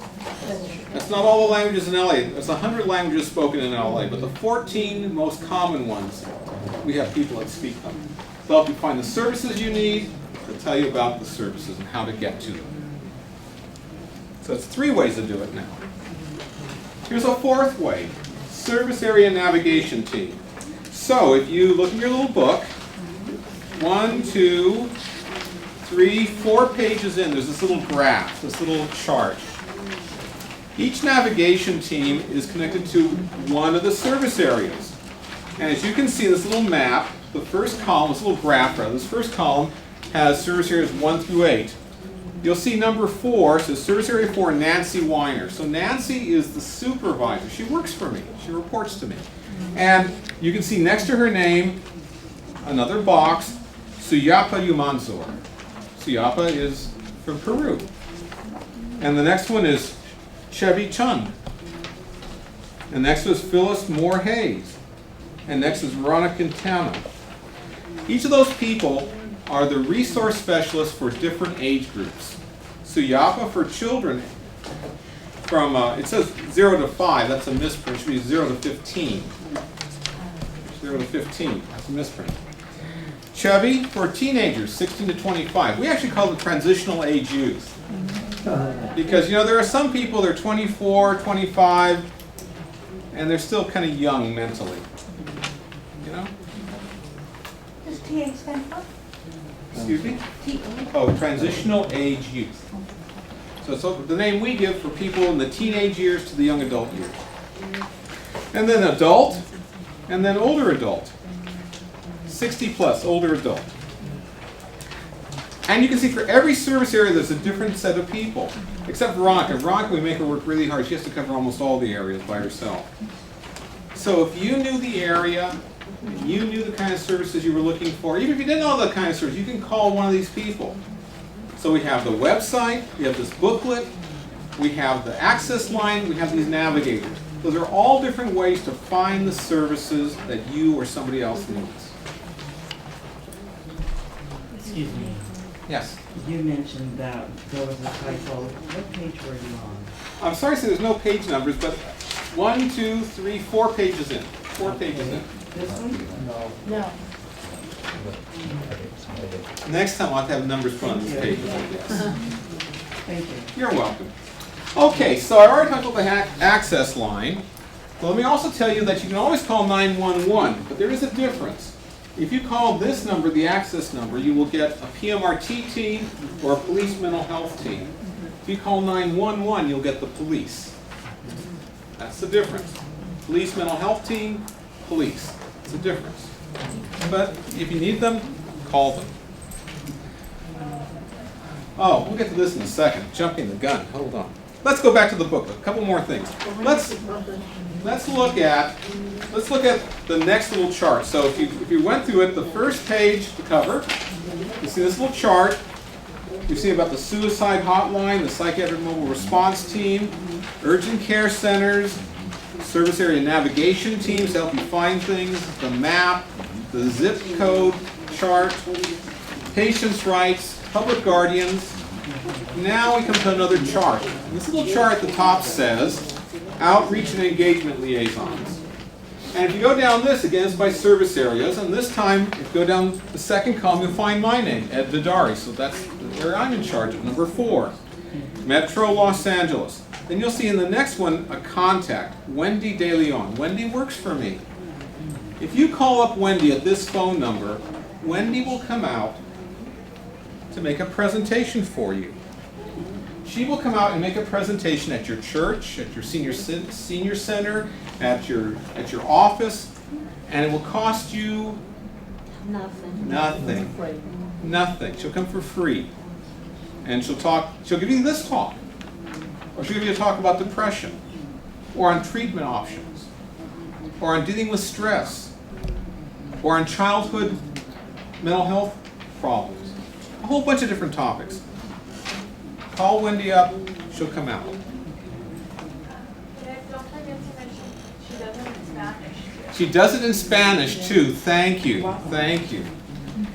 That's not all the languages in LA. There's 100 languages spoken in LA, but the 14 most common ones, we have people that speak them. They'll help you find the services you need. They'll tell you about the services and how to get to them. So it's 3 ways to do it now. Here's a 4th way, service area navigation team. So if you look in your little book, 1, 2, 3, 4 pages in, there's this little graph, this little chart. Each navigation team is connected to one of the service areas. And as you can see in this little map, the first column, this little graph rather, this first column has service areas 1 through 8. You'll see number 4 says service area 4, Nancy Weiner. So Nancy is the supervisor. She works for me. She reports to me. And you can see next to her name, another box, Suyapa Yumanzor. Suyapa is from Peru. And the next one is Chevy Chun. And next was Phyllis Moore Hayes. And next is Veronica Quintana. Each of those people are the resource specialists for different age groups. Suyapa for children from, it says 0 to 5, that's a misprint. It should be 0 to 15. 0 to 15, that's a misprint. Chubby for teenagers, 16 to 25. We actually call them transitional age youth. Because, you know, there are some people, they're 24, 25, and they're still kind of young mentally. You know? Does TA stand for? Excuse me? Oh, transitional age youth. So the name we give for people in the teenage years to the young adult years. And then adult, and then older adult. 60 plus, older adult. And you can see for every service area there's a different set of people. Except Veronica. Veronica, we make her work really hard. She has to cover almost all the areas by herself. So if you knew the area, and you knew the kind of services you were looking for, even if you didn't know the kind of service, you can call one of these people. So we have the website, we have this booklet, we have the access line, we have these navigators. Those are all different ways to find the services that you or somebody else needs. Excuse me. Yes? You mentioned that there was a typo. What page were you on? I'm sorry to say there's no page numbers, but 1, 2, 3, 4 pages in. 4 pages in. This one? No. Next time I'll have to have numbers put on these pages, I guess. Thank you. You're welcome. Okay, so I already talked about the access line. But let me also tell you that you can always call 911, but there is a difference. If you call this number, the access number, you will get a PMRT team or a police mental health team. If you call 911, you'll get the police. That's the difference. Police mental health team, police. It's a difference. But if you need them, call them. Oh, we'll get to this in a second. Jumping the gun. Hold on. Let's go back to the booklet. A couple more things. Let's look at the next little chart. So if you went through it, the first page, the cover, you see this little chart. You see about the suicide hotline, the psychiatric mobile response team, urgent care centers, service area navigation teams to help you find things, the map, the zip code chart, patients' rights, public guardians. Now we come to another chart. This little chart at the top says outreach and engagement liaisons. And if you go down this, again, it's by service areas. And this time, if you go down the second column, you'll find my name, Ed Vidari. So that's where I'm in charge of, number 4. Metro Los Angeles. Then you'll see in the next one a contact, Wendy De Leon. Wendy works for me. If you call up Wendy at this phone number, Wendy will come out to make a presentation for you. She will come out and make a presentation at your church, at your senior center, at your office, and it will cost you nothing. She'll come for free. And she'll give you this talk. Or she'll give you a talk about depression, or on treatment options, or on dealing with stress, or on childhood mental health problems. A whole bunch of different topics. Call Wendy up, she'll come out. She does it in Spanish too. Thank you. Thank you.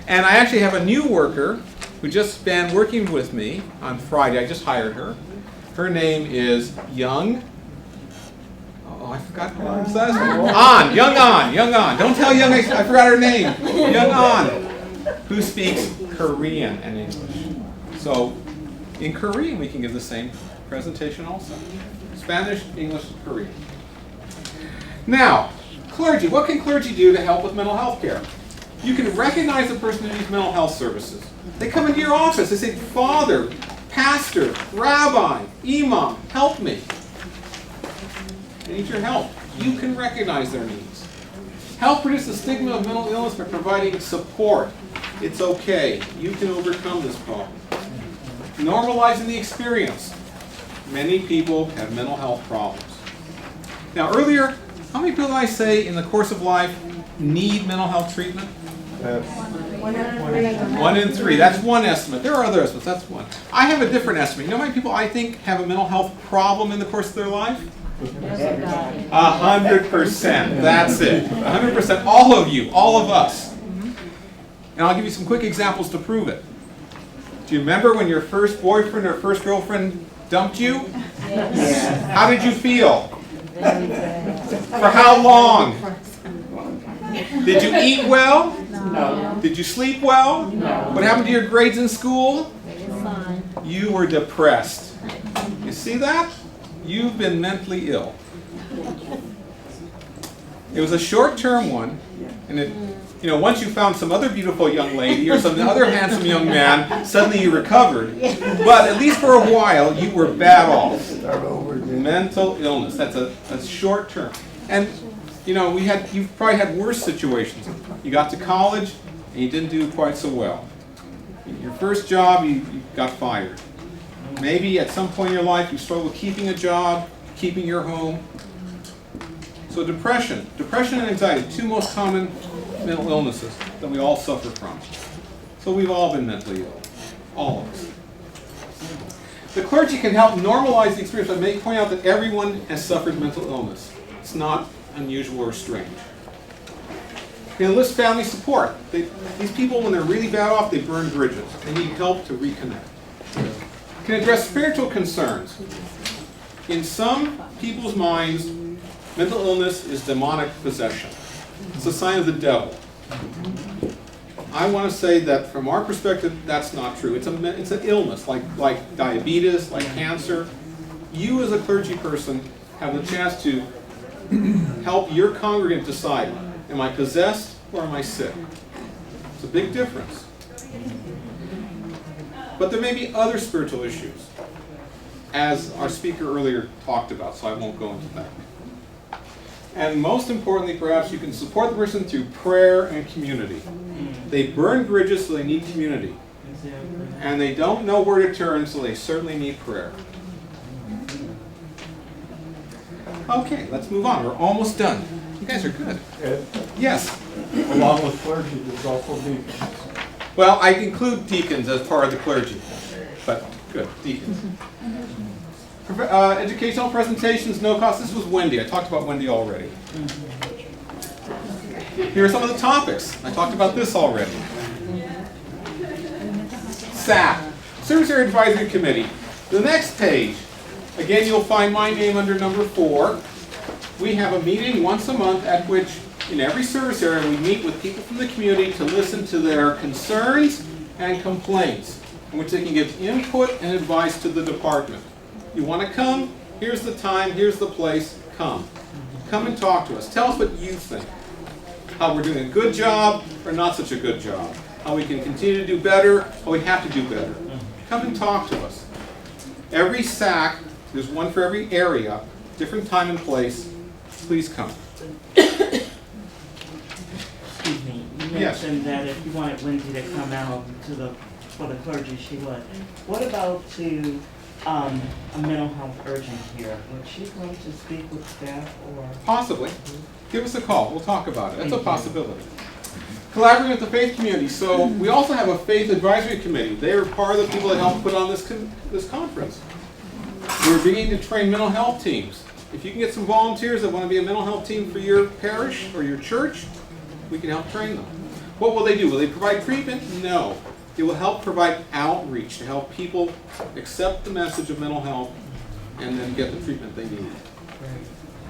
And I actually have a new worker who just began working with me on Friday. I just hired her. Her name is Young. Oh, I forgot her last name. Young An. Don't tell Young I forgot her name. Young An, who speaks Korean and English. So in Korean, we can give the same presentation also. Spanish, English, Korean. Now, clergy. What can clergy do to help with mental health care? You can recognize the person who needs mental health services. They come into your office. They say, Father, Pastor, Rabbi, Imam, help me. They need your help. You can recognize their needs. Help reduce the stigma of mental illness by providing support. It's okay. You can overcome this problem. Normalizing the experience. Many people have mental health problems. Now earlier, how many people did I say in the course of life need mental health treatment? 1 in 3. That's one estimate. There are other estimates. That's one. I have a different estimate. You know how many people I think have a mental health problem in the course of their life? 100%. That's it. 100%. All of you. All of us. And I'll give you some quick examples to prove it. Do you remember when your first boyfriend or first girlfriend dumped you? How did you feel? For how long? Did you eat well? No. Did you sleep well? No. What happened to your grades in school? You were depressed. You see that? You've been mentally ill. It was a short-term one, and it, you know, once you found some other beautiful young lady or some other handsome young man, suddenly you recovered. But at least for a while, you were bad off. Mental illness. That's a short term. And you know, you've probably had worse situations. You got to college and you didn't do quite so well. Your first job, you got fired. Maybe at some point in your life you struggled with keeping a job, keeping your home. So depression and anxiety, two most common mental illnesses that we all suffer from. So we've all been mentally ill, all of us. The clergy can help normalize the experience by pointing out that everyone has suffered mental illness. It's not unusual or strange. They enlist family support. These people, when they're really bad off, they burn bridges. They need help to reconnect. Can address spiritual concerns. In some people's minds, mental illness is demonic possession. It's a sign of the devil. I want to say that from our perspective, that's not true. It's an illness, like diabetes, like cancer. You as a clergy person have the chance to help your congregant decide, am I possessed or am I sick? It's a big difference. But there may be other spiritual issues, as our speaker earlier talked about, so I won't go into that. And most importantly, perhaps, you can support the person through prayer and community. They burn bridges, so they need community. And they don't know where to turn, so they certainly need prayer. Okay, let's move on. We're almost done. You guys are good. Ed, yes? along with clergy, there's also deacons. Well, I include deacons as part of the clergy. But good, deacons. Educational presentations, no cost. This was Wendy. I talked about Wendy already. Here are some of the topics. I talked about this already. SAC, Service Area Advisory Committee. The next page, again, you'll find my name under number 4. We have a meeting once a month at which, in every service area, we meet with people from the community to listen to their concerns and complaints, in which they can give input and advice to the department. You want to come? Here's the time, here's the place, come. Come and talk to us. Tell us what you think. How we're doing a good job or not such a good job. How we can continue to do better, how we have to do better. Come and talk to us. Every SAC, there's one for every area, different time and place. Please come. Excuse me, you Yes. mentioned that if you wanted Lindsay to come out for the clergy, she would. What about to a mental health urgent care? Would she want to speak with staff or? Possibly. Give us a call. We'll talk about it. That's a possibility. Collaborating with the faith community. So we also have a faith advisory committee. They are part of the people that helped put on this conference. We're beginning to train mental health teams. If you can get some volunteers that want to be a mental health team for your parish or your church, we can help train them. What will they do? Will they provide treatment? No. They will help provide outreach to help people accept the message of mental health and then get the treatment they need.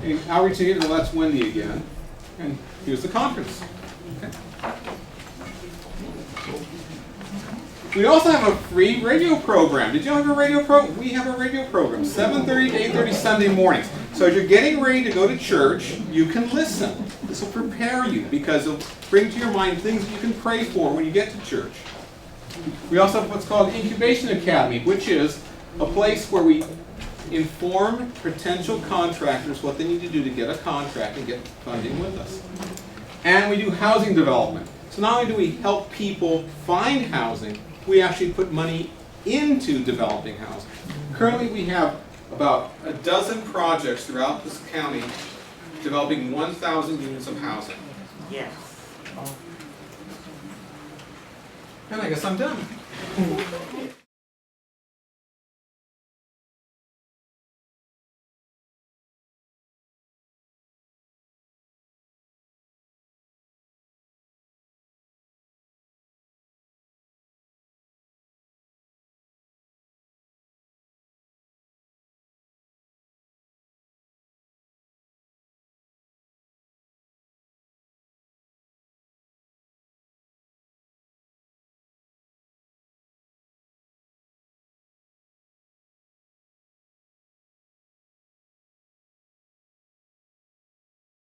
And outreach again, well, that's Wendy again. And here's the conference. Okay. We also have a free radio program. Did you have a radio program? We have a radio program, 7:30 to 8:30 Sunday mornings. So as you're getting ready to go to church, you can listen. This will prepare you because it'll bring to your mind things that you can pray for when you get to church. We also have what's called Incubation Academy, which is a place where we inform potential contractors what they need to do to get a contract and get funding with us. And we do housing development. So not only do we help people find housing, we actually put money into developing housing. Currently we have about a dozen projects throughout this county developing 1,000 units of housing. Yes. And I guess I'm done.